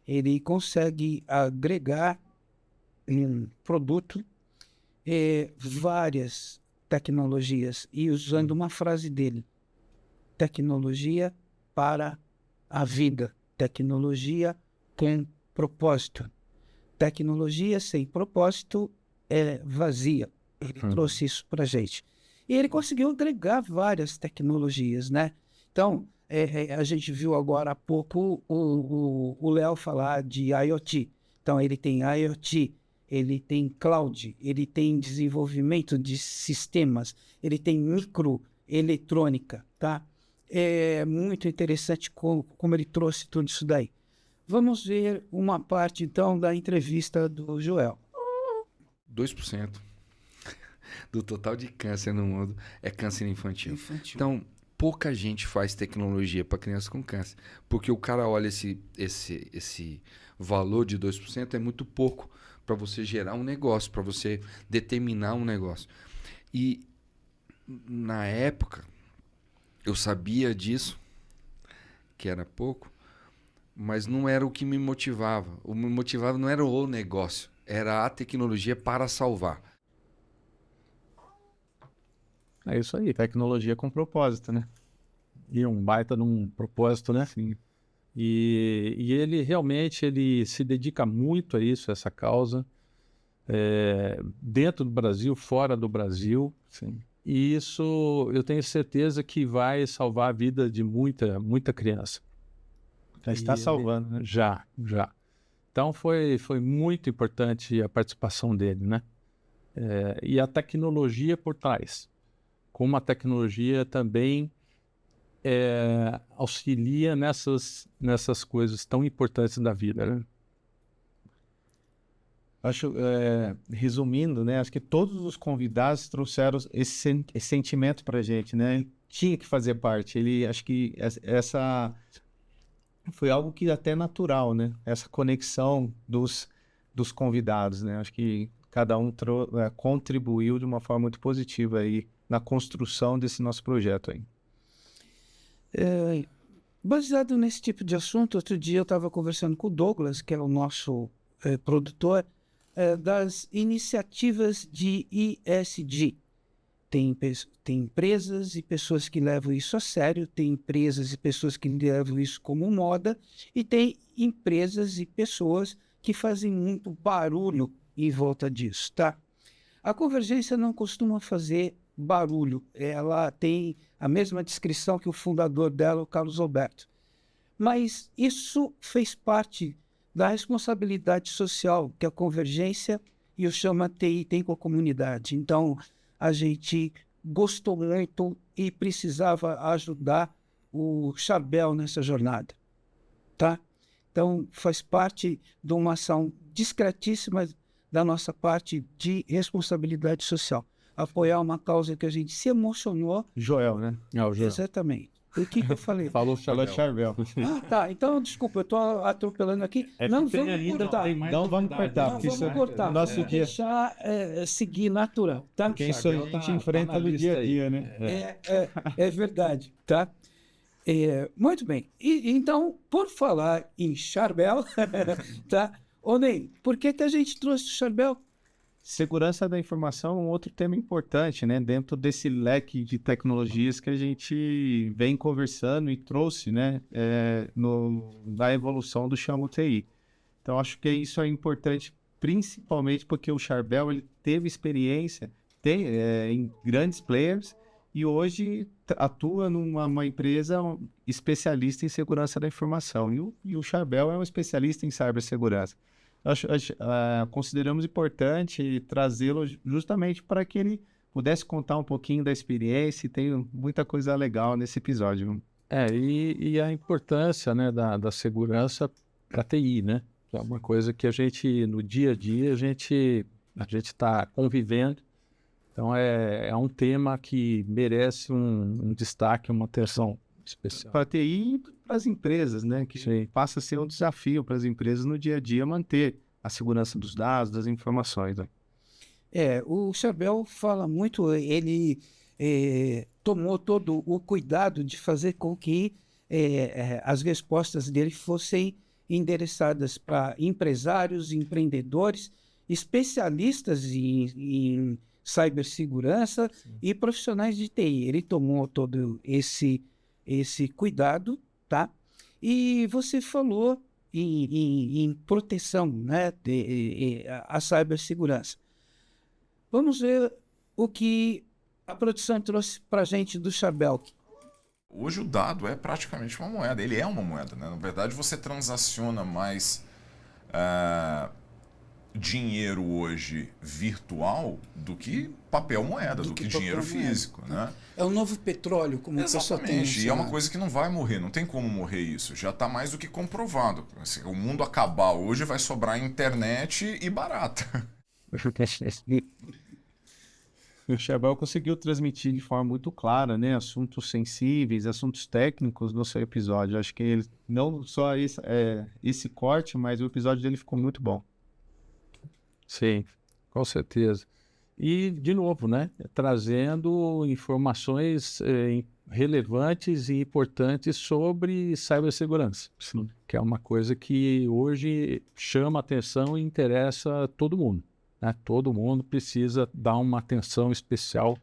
Ele consegue agregar em um produto várias tecnologias e usando uma frase dele: tecnologia para a vida, tecnologia com propósito. Tecnologia sem propósito é vazia. Ele trouxe isso para a gente. E ele conseguiu agregar várias tecnologias, né? Então, a gente viu agora há pouco o Léo falar de IoT. Então, ele tem IoT, ele tem cloud, ele tem desenvolvimento de sistemas, ele tem microeletrônica, tá? É muito interessante como ele trouxe tudo isso daí. Vamos ver uma parte, então, da entrevista do Joel. 2% do total de câncer no mundo é câncer infantil. Então, pouca gente faz tecnologia para crianças com câncer, porque o cara olha esse valor de 2% é muito pouco para você gerar um negócio, para você determinar um negócio. E na época eu sabia disso, que era pouco, mas não era o que me motivava. O que me motivava não era o negócio, era a tecnologia para salvar. É isso aí, tecnologia com propósito, né? E um baita num propósito, né? Sim. E ele realmente se dedica muito a isso, a essa causa, dentro do Brasil, fora do Brasil. Sim. E isso eu tenho certeza que vai salvar a vida de muita criança. Já está salvando, né? Já. Então foi muito importante a participação dele, né? E a tecnologia por trás. Como a tecnologia também auxilia nessas coisas tão importantes da vida, né? Acho, resumindo, né? Acho que todos os convidados trouxeram esse sentimento para a gente, né? Tinha que fazer parte. Acho que essa foi algo que até natural, né? Essa conexão dos convidados, né? Acho que cada um contribuiu de uma forma muito positiva aí na construção desse nosso projeto aí. Baseado nesse tipo de assunto, outro dia eu estava conversando com o Douglas, que é o nosso produtor, das iniciativas de ESG. Tem empresas e pessoas que levam isso a sério, tem empresas e pessoas que levam isso como moda, e tem empresas e pessoas que fazem muito barulho em volta disso, tá? A Convergência não costuma fazer barulho, ela tem a mesma descrição que o fundador dela, o Carlos Alberto. Mas isso fez parte da responsabilidade social que a Convergência e o Chama TI têm com a comunidade. Então, a gente gostou muito e precisava ajudar o Charbel nessa jornada, tá? Então, faz parte de uma ação discretíssima da nossa parte de responsabilidade social. Apoiar uma causa que a gente se emocionou. Joel, né? O Joel. Exatamente. O que eu falei? Falou Charbel. Tá. Então, desculpa, eu estou atropelando aqui. Não vamos cortar. Não vamos cortar. Não vamos cortar. Nosso dia. Deixar seguir natural, tá? Quem isso a gente enfrenta no dia a dia, né? É verdade, tá? Muito bem. Então, por falar em Charbel, tá? Ô Ney, por que a gente trouxe o Charbel? Segurança da informação é um outro tema importante, né? Dentro desse leque de tecnologias que a gente vem conversando e trouxe, né? Na evolução do Chama TI. Então, acho que isso é importante, principalmente porque o Charbel ele teve experiência em grandes players e hoje atua numa empresa especialista em segurança da informação. E o Charbel é um especialista em cibersegurança. Consideramos importante trazê-lo justamente para que ele pudesse contar um pouquinho da experiência e tem muita coisa legal nesse episódio. E a importância, né, da segurança para a TI, né? É uma coisa que a gente, no dia a dia, a gente está convivendo. Então, é um tema que merece um destaque, uma atenção especial. Para a TI e para as empresas, né? Que passa a ser um desafio para as empresas no dia a dia manter a segurança dos dados, das informações. Né? O Charbel fala muito, ele tomou todo o cuidado de fazer com que as respostas dele fossem endereçadas para empresários, empreendedores, especialistas em cibersegurança e profissionais de TI. Ele tomou todo esse cuidado, tá? E você falou em proteção, né, a cibersegurança. Vamos ver o que a produção trouxe para a gente do Charbel. Hoje o dado é praticamente uma moeda, ele é uma moeda, né? Na verdade você transaciona mais dinheiro hoje virtual do que papel moeda, do que dinheiro físico, né? É o novo petróleo, como o pessoal tem. Exatamente, e é uma coisa que não vai morrer, não tem como morrer isso, já está mais do que comprovado. Se o mundo acabar hoje, vai sobrar internet e barata. O Charbel conseguiu transmitir de forma muito clara, né, assuntos sensíveis, assuntos técnicos no seu episódio. Acho que ele, não só esse corte, mas o episódio dele ficou muito bom. Sim, com certeza. E, de novo, né, trazendo informações relevantes e importantes sobre cibersegurança, que é uma coisa que hoje chama atenção e interessa todo mundo. Né? Todo mundo precisa dar uma atenção especial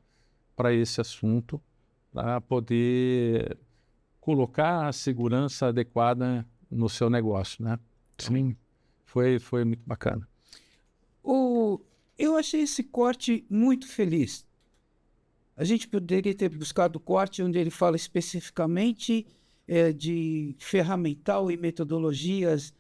para esse assunto, para poder colocar a segurança adequada no seu negócio. Né? Sim, foi muito bacana. Eu achei esse corte muito feliz. A gente poderia ter buscado o corte onde ele fala especificamente de ferramental e metodologias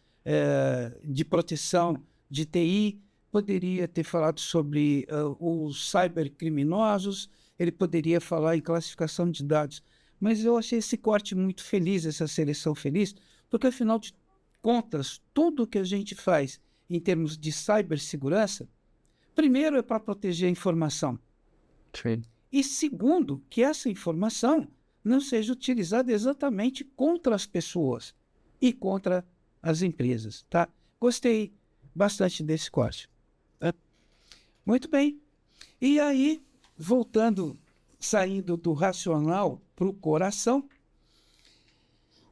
de proteção de TI. Poderia ter falado sobre os cybercriminosos, ele poderia falar em classificação de dados. Mas eu achei esse corte muito feliz, essa seleção feliz, porque, afinal de contas, tudo o que a gente faz em termos de cibersegurança, primeiro é para proteger a informação. Sim. E segundo, que essa informação não seja utilizada exatamente contra as pessoas e contra as empresas. Tá? Gostei bastante desse corte. Muito bem. E aí, voltando, saindo do racional para o coração,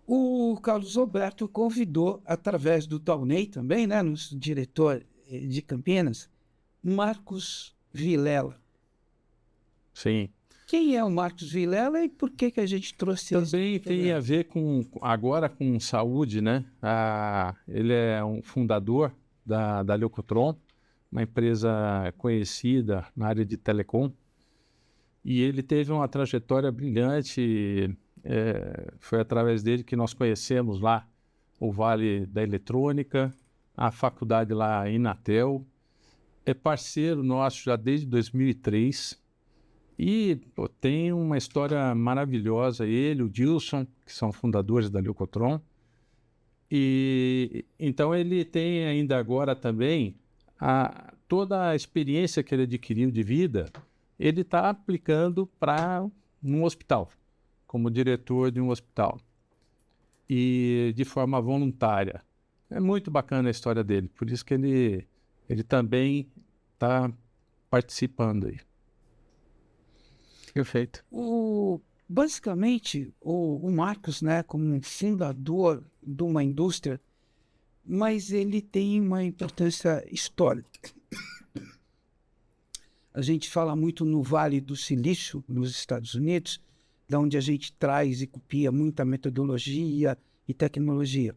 o Carlos Roberto convidou, através do Taunay também, né, nosso diretor de Campinas, Marcos Vilela. Sim. Quem é o Marcos Vilela e por que a gente trouxe ele? Também tem a ver agora com saúde, né? Ele é um fundador da Leucotron, uma empresa conhecida na área de telecom, e ele teve uma trajetória brilhante. Foi através dele que nós conhecemos lá o Vale da Eletrônica, a faculdade lá em Inatel. É parceiro nosso já desde 2003 e tem uma história maravilhosa. Ele, o Dilson, que são fundadores da Leucotron. E então ele tem ainda agora também toda a experiência que ele adquiriu de vida, ele está aplicando para um hospital, como diretor de um hospital, e de forma voluntária. É muito bacana a história dele, por isso que ele também está participando aí. Perfeito. Basicamente, o Marcos, né, como um fundador de uma indústria, mas ele tem uma importância histórica. A gente fala muito no Vale do Silício, nos Estados Unidos, da onde a gente traz e copia muita metodologia e tecnologia.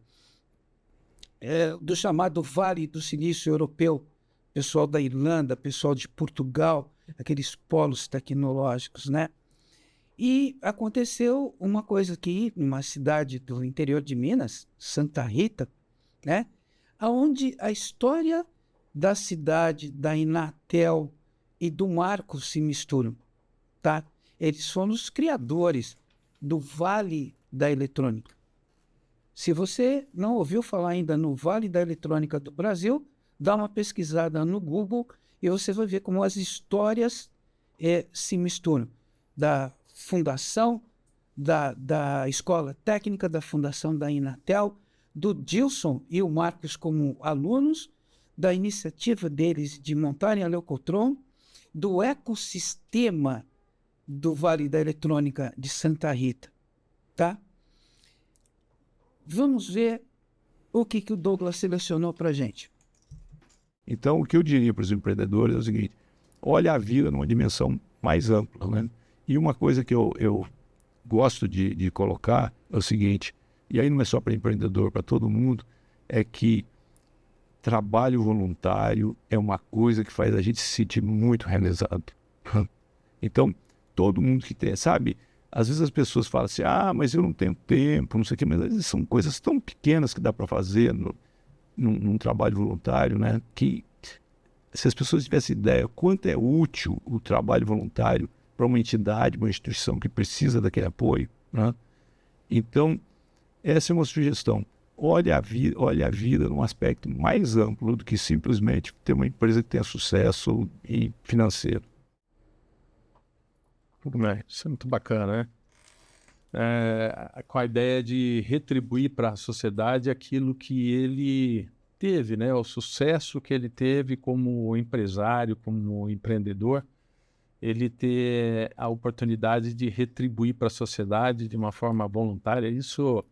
Do chamado Vale do Silício Europeu, pessoal da Irlanda, pessoal de Portugal, aqueles polos tecnológicos, né? E aconteceu uma coisa aqui, numa cidade do interior de Minas, Santa Rita, né? Onde a história da cidade, da Inatel e do Marcos se misturam, tá? Eles foram os criadores do Vale da Eletrônica. Se você não ouviu falar ainda no Vale da Eletrônica do Brasil, dá uma pesquisada no Google e você vai ver como as histórias se misturam, da fundação, da Escola Técnica, da fundação da Inatel, do Dilson e o Marcos como alunos, da iniciativa deles de montarem a Leucotron, do ecossistema do Vale da Eletrônica de Santa Rita, tá? Vamos ver o que o Douglas selecionou para a gente. Então, o que eu diria para os empreendedores é o seguinte: olha a vida numa dimensão mais ampla, né? E uma coisa que eu gosto de colocar é o seguinte, e aí não é só para empreendedor, para todo mundo, é que trabalho voluntário é uma coisa que faz a gente se sentir muito realizado. Então, todo mundo que tem, sabe? Às vezes as pessoas falam assim, mas eu não tenho tempo, não sei o quê, mas às vezes são coisas tão pequenas que dá para fazer num trabalho voluntário, né? Que se as pessoas tivessem ideia quanto é útil o trabalho voluntário para uma entidade, uma instituição que precisa daquele apoio, né? Então, essa é uma sugestão. Olha a vida num aspecto mais amplo do que simplesmente ter uma empresa que tenha sucesso e financeiro. Isso é muito bacana, né? Com a ideia de retribuir para a sociedade aquilo que ele teve, né? O sucesso que ele teve como empresário, como empreendedor, ele ter a oportunidade de retribuir para a sociedade de uma forma voluntária. Isso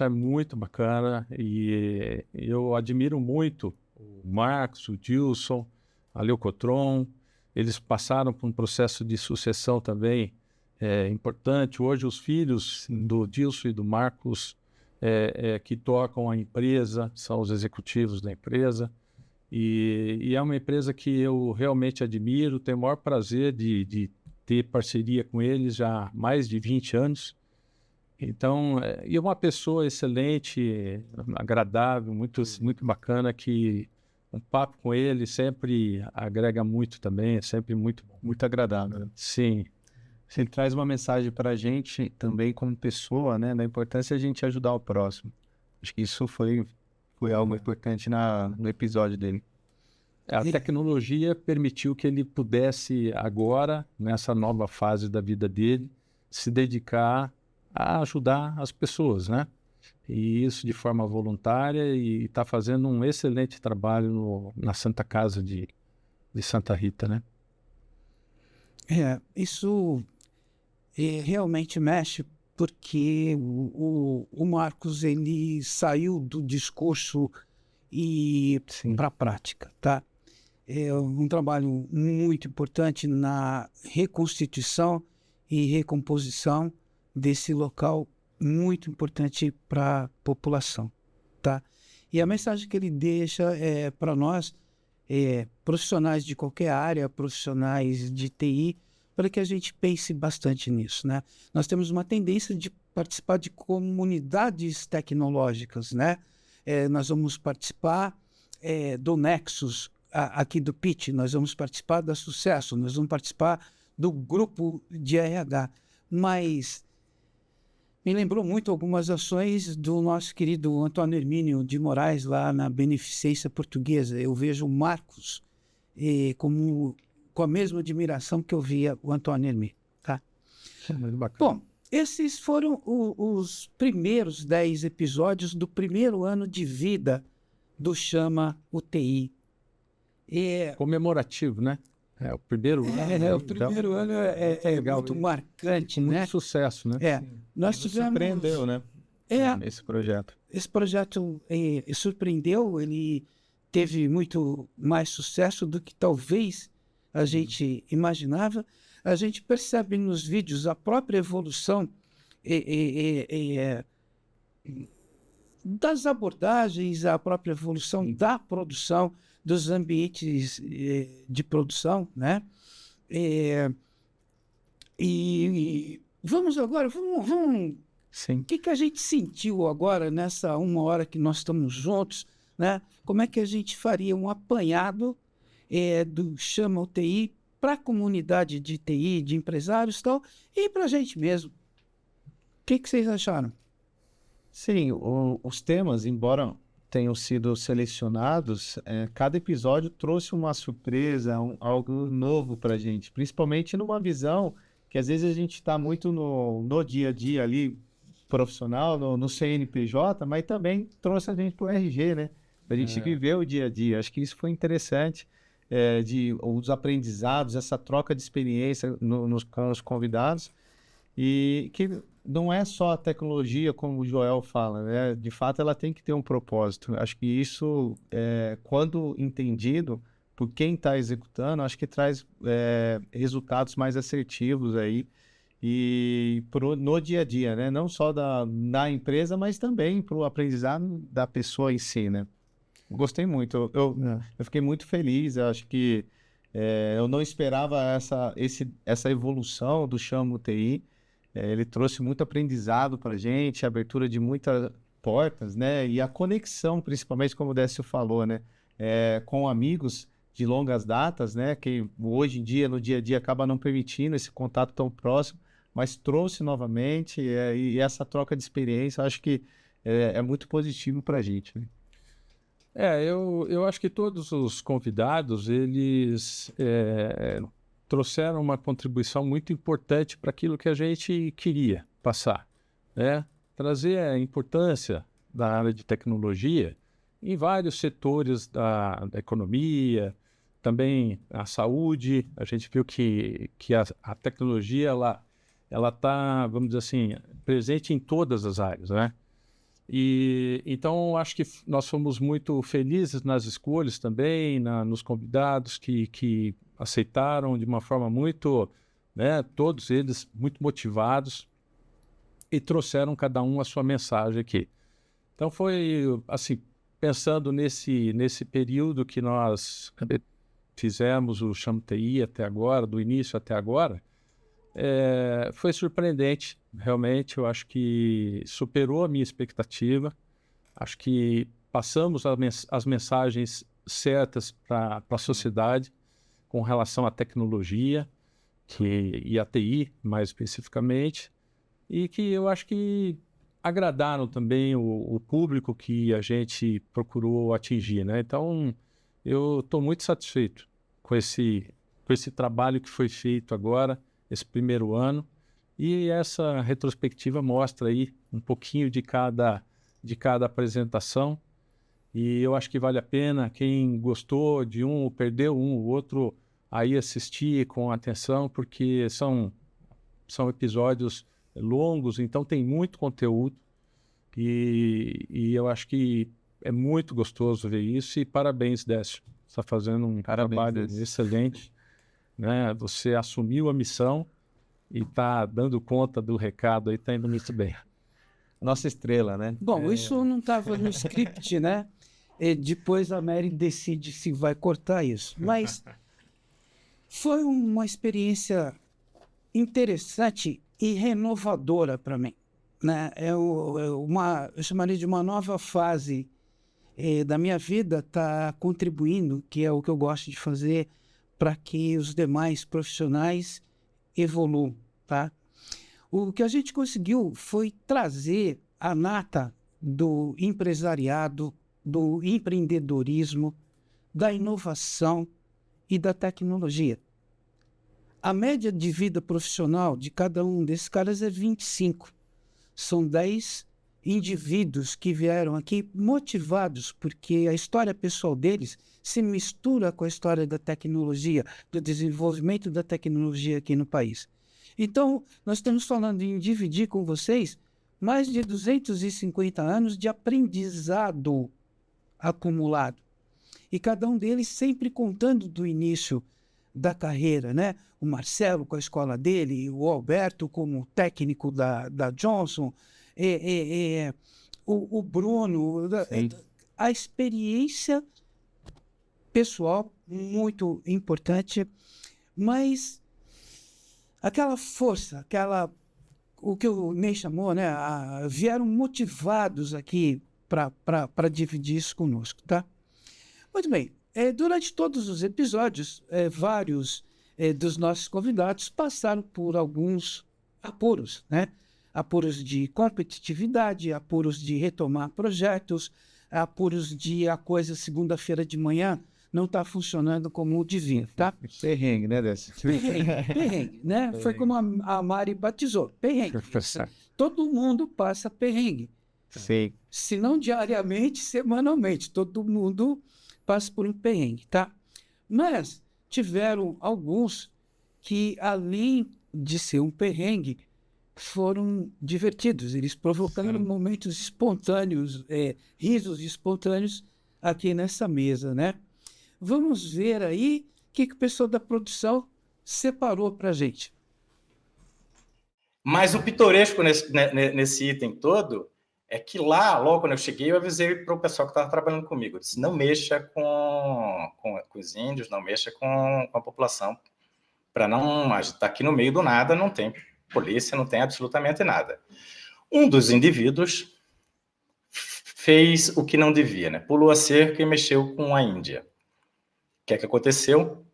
é muito bacana e eu admiro muito o Marcos, o Dilson, a Leucotron. Eles passaram por um processo de sucessão também importante. Hoje os filhos do Dilson e do Marcos que tocam a empresa, são os executivos da empresa. E é uma empresa que eu realmente admiro, tenho o maior prazer de ter parceria com eles já há mais de 20 anos. Então, e uma pessoa excelente, agradável, muito bacana, que um papo com ele sempre agrega muito também, é sempre muito bom. Muito agradável. Sim. Ele traz uma mensagem para a gente também como pessoa, né, da importância de a gente ajudar o próximo. Acho que isso foi algo importante no episódio dele. A tecnologia permitiu que ele pudesse agora, nessa nova fase da vida dele, se dedicar a ajudar as pessoas, né? E isso de forma voluntária, e está fazendo um excelente trabalho na Santa Casa de Santa Rita, né? Isso realmente mexe, porque o Marcos, ele saiu do discurso e para a prática, tá? É um trabalho muito importante na reconstituição e recomposição desse local, muito importante para a população, tá? E a mensagem que ele deixa para nós, profissionais de qualquer área, profissionais de TI, para que a gente pense bastante nisso, né? Nós temos uma tendência de participar de comunidades tecnológicas, né? Nós vamos participar do Nexus, aqui do Pitch, nós vamos participar da Sucesso, nós vamos participar do grupo de RH, mas me lembrou muito algumas ações do nosso querido Antônio Hermínio de Moraes, lá na Beneficência Portuguesa. Eu vejo o Marcos com a mesma admiração que eu via o Antônio Hermínio, tá? Bom, esses foram os primeiros 10 episódios do primeiro ano de vida do Chama UTI. Comemorativo, né? O primeiro ano. O primeiro ano é muito marcante, muito né? sucesso, né? Nós tivemos... Surpreendeu, né? Esse projeto. Esse projeto surpreendeu, ele teve muito mais sucesso do que talvez a gente imaginava. A gente percebe nos vídeos a própria evolução das abordagens, a própria evolução da produção, dos ambientes de produção, né? E vamos agora, Sim. O que a gente sentiu agora nessa 1 hora que nós estamos juntos, né? Como é que a gente faria um apanhado do Chama UTI para a comunidade de TI, de empresários e tal, e para a gente mesmo? O que vocês acharam? Sim, os temas, embora tenham sido selecionados, cada episódio trouxe uma surpresa, algo novo para a gente, principalmente numa visão que às vezes a gente está muito no dia a dia ali, profissional, no CNPJ, mas também trouxe a gente para o RG, né? Para a gente viver o dia a dia. Acho que isso foi interessante, os aprendizados, essa troca de experiência com os convidados, e que não é só a tecnologia, como o Joel fala, né? De fato, ela tem que ter um propósito. Acho que isso, quando entendido por quem está executando, acho que traz resultados mais assertivos aí e no dia a dia, né? Não só na empresa, mas também para o aprendizado da pessoa em si, né? Gostei muito. Eu fiquei muito feliz. Eu acho que eu não esperava essa evolução do Chamo TI. Ele trouxe muito aprendizado para a gente, abertura de muitas portas, né? E a conexão, principalmente, como o Décio falou, né? Com amigos de longas datas, né? Que hoje em dia, no dia a dia, acaba não permitindo esse contato tão próximo, mas trouxe novamente, e essa troca de experiência, acho que é muito positivo para a gente, né? Eu acho que todos os convidados, eles trouxeram uma contribuição muito importante para aquilo que a gente queria passar, né? Trazer a importância da área de tecnologia em vários setores da economia, também a saúde. A gente viu que a tecnologia, ela está, vamos dizer assim, presente em todas as áreas, né? E então acho que nós fomos muito felizes nas escolhas também, nos convidados que aceitaram de uma forma muito, né, todos eles muito motivados e trouxeram cada um a sua mensagem aqui. Então foi assim, pensando nesse período que nós fizemos o Chamo TI até agora, do início até agora, foi surpreendente, realmente. Eu acho que superou a minha expectativa. Acho que passamos as mensagens certas para a sociedade com relação à tecnologia e à TI, mais especificamente, e que eu acho que agradaram também o público que a gente procurou atingir, né? Então, eu estou muito satisfeito com esse trabalho que foi feito agora, esse primeiro ano, e essa retrospectiva mostra aí um pouquinho de cada apresentação, e eu acho que vale a pena quem gostou de um ou perdeu um, o outro, aí assistir com atenção, porque são episódios longos, então tem muito conteúdo, e eu acho que é muito gostoso ver isso, e parabéns, Décio, você está fazendo um trabalho excelente, né? Você assumiu a missão e está dando conta do recado aí, está indo muito bem. Nossa estrela, né? Bom, isso não estava no script, né? E depois a Mary decide se vai cortar isso. Mas foi uma experiência interessante e renovadora para mim, né? Eu chamaria de uma nova fase da minha vida, tá contribuindo, que é o que eu gosto de fazer, para que os demais profissionais evoluam, tá? O que a gente conseguiu foi trazer a nata do empresariado, do empreendedorismo, da inovação e da tecnologia. A média de vida profissional de cada um desses caras é 25. São 10 indivíduos que vieram aqui motivados porque a história pessoal deles se mistura com a história da tecnologia, do desenvolvimento da tecnologia aqui no país. Então, nós estamos falando em dividir com vocês mais de 250 anos de aprendizado acumulado. E cada um deles sempre contando do início da carreira, né? O Marcelo com a escola dele, o Alberto como técnico da Johnson, o Bruno, a experiência pessoal muito importante, mas aquela força, o que o Ney chamou, né? Vieram motivados aqui para dividir isso conosco, tá? Muito bem. Durante todos os episódios, vários dos nossos convidados passaram por alguns apuros, né? Apuros de competitividade, apuros de retomar projetos, apuros de a coisa segunda-feira de manhã não está funcionando como devia, tá? Perrengue, né, Décio? Perrengue, né? Foi como a Mari batizou, perrengue. Todo mundo passa perrengue. Sim. Se não diariamente, semanalmente, todo mundo passa por um perrengue, tá? Mas tiveram alguns que, além de ser um perrengue, foram divertidos. Eles provocaram momentos espontâneos, risos espontâneos aqui nessa mesa, né? Vamos ver aí o que o pessoal da produção separou para a gente. Mas o pitoresco nesse item todo é que lá, logo quando eu cheguei, eu avisei para o pessoal que estava trabalhando comigo. Eu disse, não mexa com os índios, não mexa com a população, para não... A gente está aqui no meio do nada, não tem polícia, não tem absolutamente nada. Um dos indivíduos fez o que não devia, né? Pulou a cerca e mexeu com a Índia. O que aconteceu?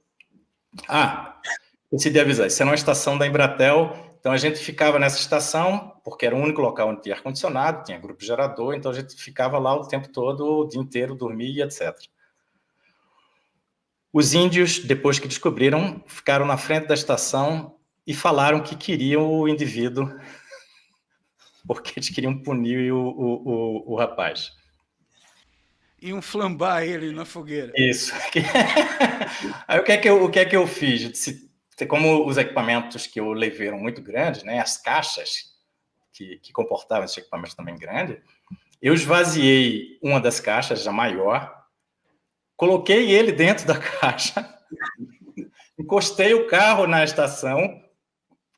Decidi avisar, isso é uma estação da Embratel, então a gente ficava nessa estação, porque era o único local onde tinha ar-condicionado, tinha grupo gerador, então a gente ficava lá o tempo todo, o dia inteiro, dormia, etc. Os índios, depois que descobriram, ficaram na frente da estação e falaram que queriam o indivíduo, porque eles queriam punir o rapaz. Iam flambar ele na fogueira. Isso. Aí o que é que eu fiz? Como os equipamentos que eu levei eram muito grandes, né, as caixas que comportavam esses equipamentos também grandes, eu esvaziei uma das caixas, a maior, coloquei ele dentro da caixa, encostei o carro na estação,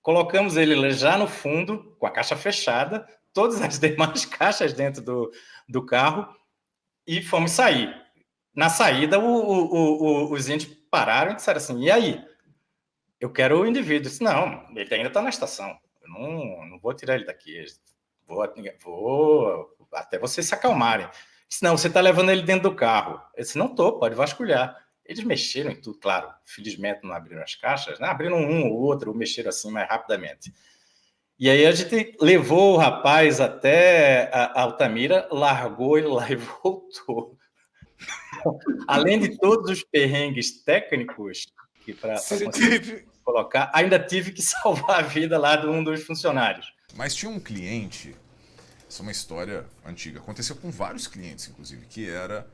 colocamos ele já no fundo, com a caixa fechada, todas as demais caixas dentro do carro, e fomos sair. Na saída, os índios pararam e disseram assim, e aí? Eu quero o indivíduo. Eu disse, não, ele ainda está na estação. Eu não vou tirar ele daqui. Vou até vocês se acalmarem. Eu disse, não, você está levando ele dentro do carro. Eu disse, não estou, pode vasculhar. Eles mexeram em tudo, claro. Felizmente não abriram as caixas, né? Abriram um ou outro, ou mexeram assim mais rapidamente. E aí a gente levou o rapaz até a Altamira, largou ele lá e voltou. Além de todos os perrengues técnicos que para colocar, ainda tive que salvar a vida lá de um dos funcionários. Mas tinha um cliente, isso é uma história antiga, aconteceu com vários clientes, inclusive, que era...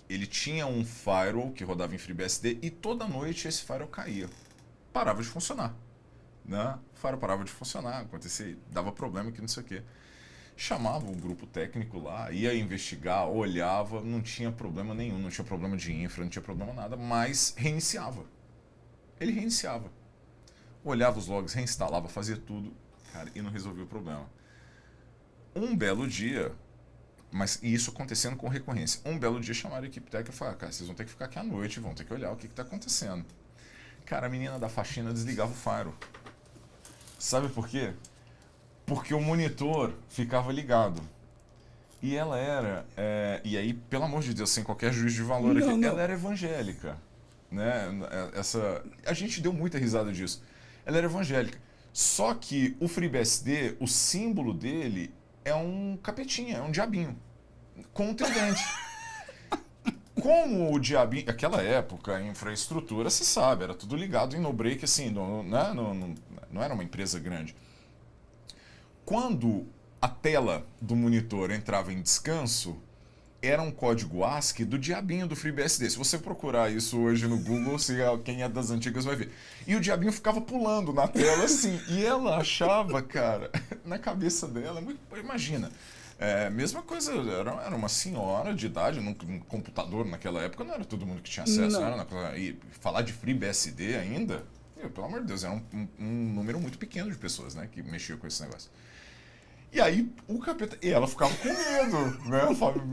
ele tinha um firewall que rodava em FreeBSD e toda noite esse firewall caía. Parava de funcionar. Né? O firewall parava de funcionar, acontecia, dava problema que não sei o quê. Chamava um grupo técnico lá, ia investigar, olhava, não tinha problema nenhum, não tinha problema de infra, não tinha problema nada, mas reiniciava. Ele reiniciava. Olhava os logs, reinstalava, fazia tudo, cara, e não resolvia o problema. Um belo dia, mas isso acontecendo com recorrência, um belo dia chamaram a equipe técnica e falaram, cara, vocês vão ter que ficar aqui à noite, vão ter que olhar o que está acontecendo. Cara, a menina da faxina desligava o firewall. Sabe por quê? Porque o monitor ficava ligado. E ela era... e aí, pelo amor de Deus, sem qualquer juízo de valor aqui, ela era evangélica. Né? A gente deu muita risada disso. Ela era evangélica. Só que o FreeBSD, o símbolo dele é um capetinha, é um diabinho. Com um tridente. Como o diabinho... Naquela época, a infraestrutura, se sabe, era tudo ligado em no-break, assim, não era uma empresa grande. Quando a tela do monitor entrava em descanso, era um código ASCII do diabinho do FreeBSD. Se você procurar isso hoje no Google, quem é das antigas vai ver. E o diabinho ficava pulando na tela assim. E ela achava, cara, na cabeça dela, imagina, mesma coisa, era uma senhora de idade, num computador naquela época, não era todo mundo que tinha acesso. E falar de FreeBSD ainda, pelo amor de Deus, era um número muito pequeno de pessoas, né, que mexiam com esse negócio. E aí, e ela ficava com medo, né? Ela falava,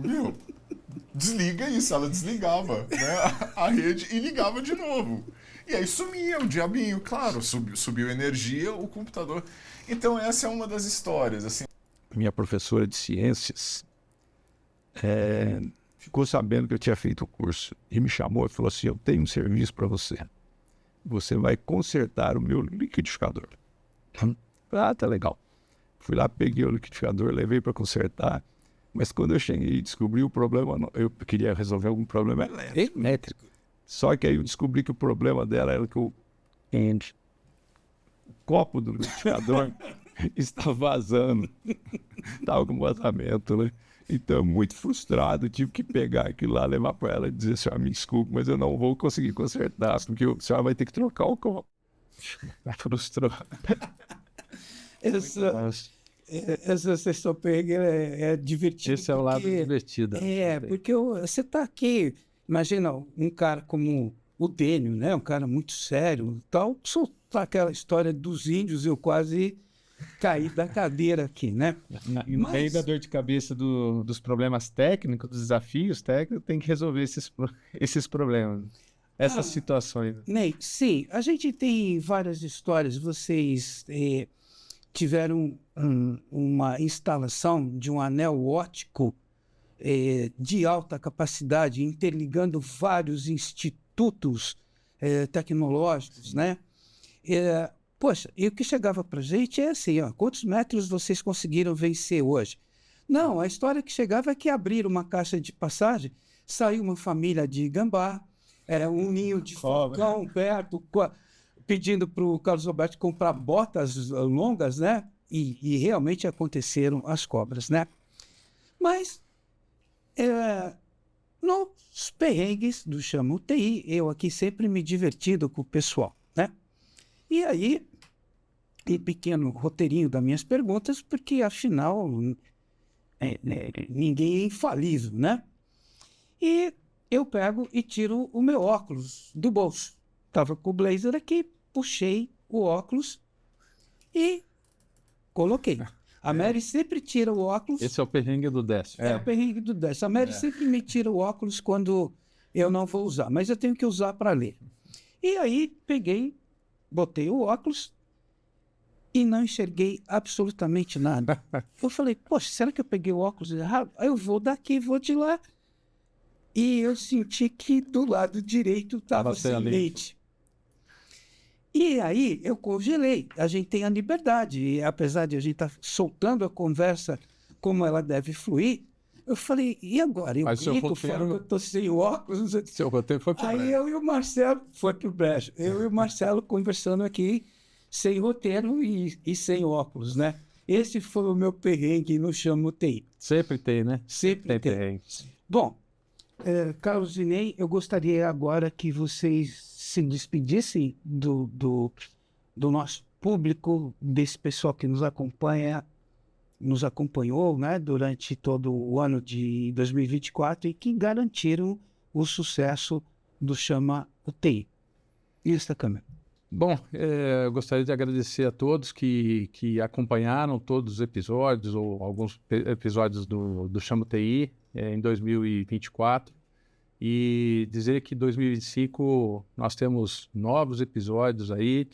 desliga isso. Ela desligava, né, a rede e ligava de novo. E aí sumia o diabinho, claro, subiu energia, o computador. Então essa é uma das histórias, assim. Minha professora de ciências ficou sabendo que eu tinha feito o curso e me chamou e falou assim, eu tenho um serviço para você. Você vai consertar o meu liquidificador. Ah, tá legal. Fui lá, peguei o liquidificador, levei para consertar. Mas quando eu cheguei e descobri o problema, eu queria resolver algum problema elétrico. Só que aí eu descobri que o problema dela era que o copo do liquidificador estava vazando. Estava com vazamento, né? Então, muito frustrado, tive que pegar aquilo lá, levar para ela e dizer, senhora, me desculpe, mas eu não vou conseguir consertar, porque a senhora vai ter que trocar o copo. Frustrou. Essa sessão perrengue é divertida. Esse é o lado divertido. Porque você está aqui, imagina um cara como o Dênio, né? Um cara muito sério, tal, soltar aquela história dos índios, eu quase caí da cadeira aqui, né? E no meio da dor de cabeça dos problemas técnicos, dos desafios técnicos, tem que resolver esses problemas, essas situações. Ney, sim, a gente tem várias histórias. Vocês tiveram uma instalação de um anel óptico de alta capacidade, interligando vários institutos tecnológicos, né? Poxa, e o que chegava para a gente é assim, ó, quantos metros vocês conseguiram vencer hoje? Não, a história que chegava é que abriram uma caixa de passagem, saiu uma família de gambá, era um ninho de falcão perto, pedindo para o Carlos Alberto comprar botas longas, né? E realmente aconteceram as cobras, né? Mas, nos perrengues do Chama UTI, eu aqui sempre me divertindo com o pessoal, né? E aí, um pequeno roteirinho das minhas perguntas, porque afinal ninguém é infalível, né? E eu pego e tiro o meu óculos do bolso. Estava com o blazer aqui, puxei o óculos e coloquei. A Mary sempre tira o óculos. Esse é o perrengue do Décio. É o perrengue do Décio. A Mary sempre me tira o óculos quando eu não vou usar, mas eu tenho que usar para ler. E aí peguei, botei o óculos e não enxerguei absolutamente nada. Eu falei, poxa, será que eu peguei o óculos errado? Aí eu vou daqui, vou de lá. E eu senti que do lado direito estava sem leite. E aí eu congelei. A gente tem a liberdade. E apesar de a gente estar soltando a conversa como ela deve fluir, eu falei, e agora? Eu grito, falo que eu estou sem óculos. Seu roteiro foi pro Aí brejo. eu e o Marcelo, foi pro brejo. Eu e o Marcelo conversando aqui, sem roteiro e sem óculos, né? Esse foi o meu perrengue no Chama UTI. Sempre tem, né? Sempre tem. perrengue. Bom, Carlos e Ney, eu gostaria agora que vocês se despedissem do nosso público, desse pessoal que nos acompanhou, né, durante todo o ano de 2024 e que garantiram o sucesso do Chama UTI. E esta câmera. Bom, eu gostaria de agradecer a todos que acompanharam todos os episódios ou alguns episódios do Chama UTI em 2024 e dizer que em 2025 nós temos novos episódios aí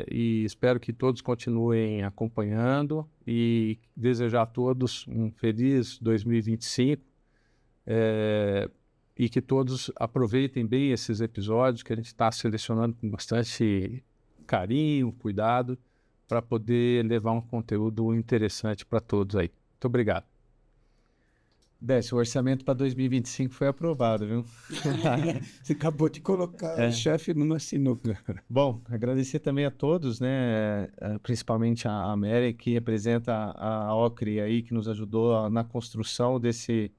e espero que todos continuem acompanhando e desejar a todos um feliz 2025 e que todos aproveitem bem esses episódios que a gente está selecionando com bastante carinho, cuidado, para poder levar um conteúdo interessante para todos aí. Muito obrigado. Décio, o orçamento para 2025 foi aprovado, viu? Você acabou de colocar o chefe numa sinuca. Bom, agradecer também a todos, né? Principalmente a Mary, que representa a Ocre aí, que nos ajudou na construção desse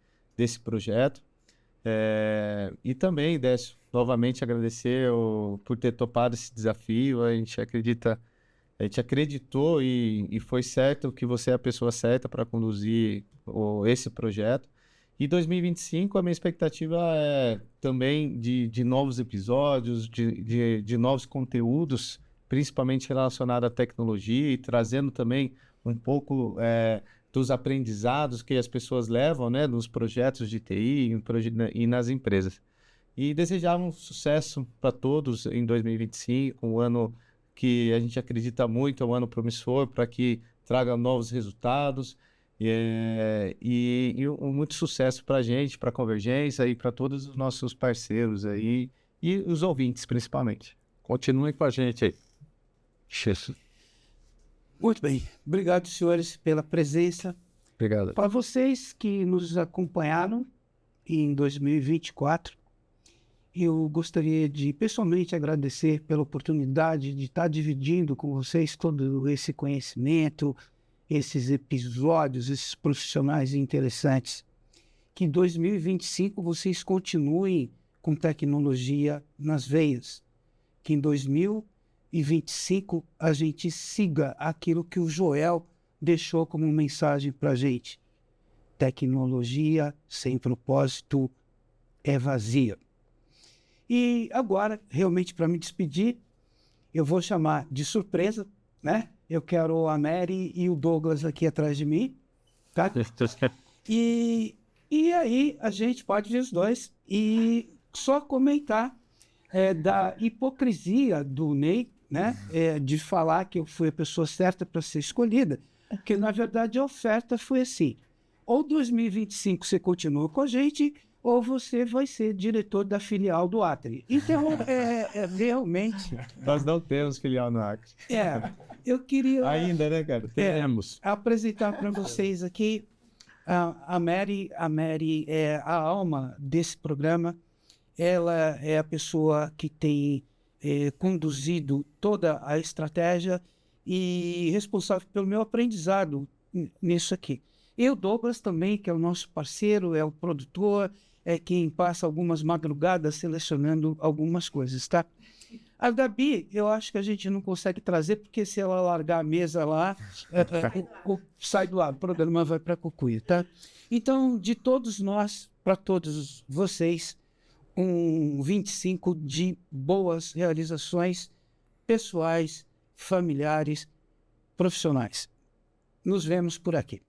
projeto. E também, Décio, novamente agradecer por ter topado esse desafio. A gente acreditou e foi certo que você é a pessoa certa para conduzir esse projeto. E 2025, a minha expectativa é também de novos episódios, de novos conteúdos, principalmente relacionados à tecnologia e trazendo também um pouco dos aprendizados que as pessoas levam, né, nos projetos de TI e nas empresas. E desejar um sucesso para todos em 2025, um ano que a gente acredita muito, é um ano promissor para que traga novos resultados e muito sucesso para a gente, para a Convergência e para todos os nossos parceiros aí e os ouvintes principalmente. Continuem com a gente aí. Muito bem. Obrigado, senhores, pela presença. Obrigado. Para vocês que nos acompanharam em 2024, eu gostaria de pessoalmente agradecer pela oportunidade de estar dividindo com vocês todo esse conhecimento, esses episódios, esses profissionais interessantes. Que em 2025 vocês continuem com tecnologia nas veias. Que em 2025 a gente siga aquilo que o Joel deixou como mensagem para a gente. Tecnologia sem propósito é vazia. E agora, realmente, para me despedir, eu vou chamar de surpresa, né? Eu quero a Mary e o Douglas aqui atrás de mim, tá? E aí a gente pode ver os dois e só comentar da hipocrisia do Ney, né? De falar que eu fui a pessoa certa para ser escolhida, porque na verdade a oferta foi assim: ou 2025 você continua com a gente, ou você vai ser diretor da filial do Acre. Então, realmente... Nós não temos filial no Acre. Eu queria... Ainda, né, cara? Teremos. Apresentar para vocês aqui a Mary. A Mary é a alma desse programa. Ela é a pessoa que tem conduzido toda a estratégia e responsável pelo meu aprendizado nisso aqui. E o Douglas também, que é o nosso parceiro, é o produtor, é quem passa algumas madrugadas selecionando algumas coisas, tá? A Gabi, eu acho que a gente não consegue trazer, porque se ela largar a mesa lá, sai do ar, o programa vai para a cucuia, tá? Então, de todos nós, para todos vocês, um 25 de boas realizações pessoais, familiares, profissionais. Nos vemos por aqui.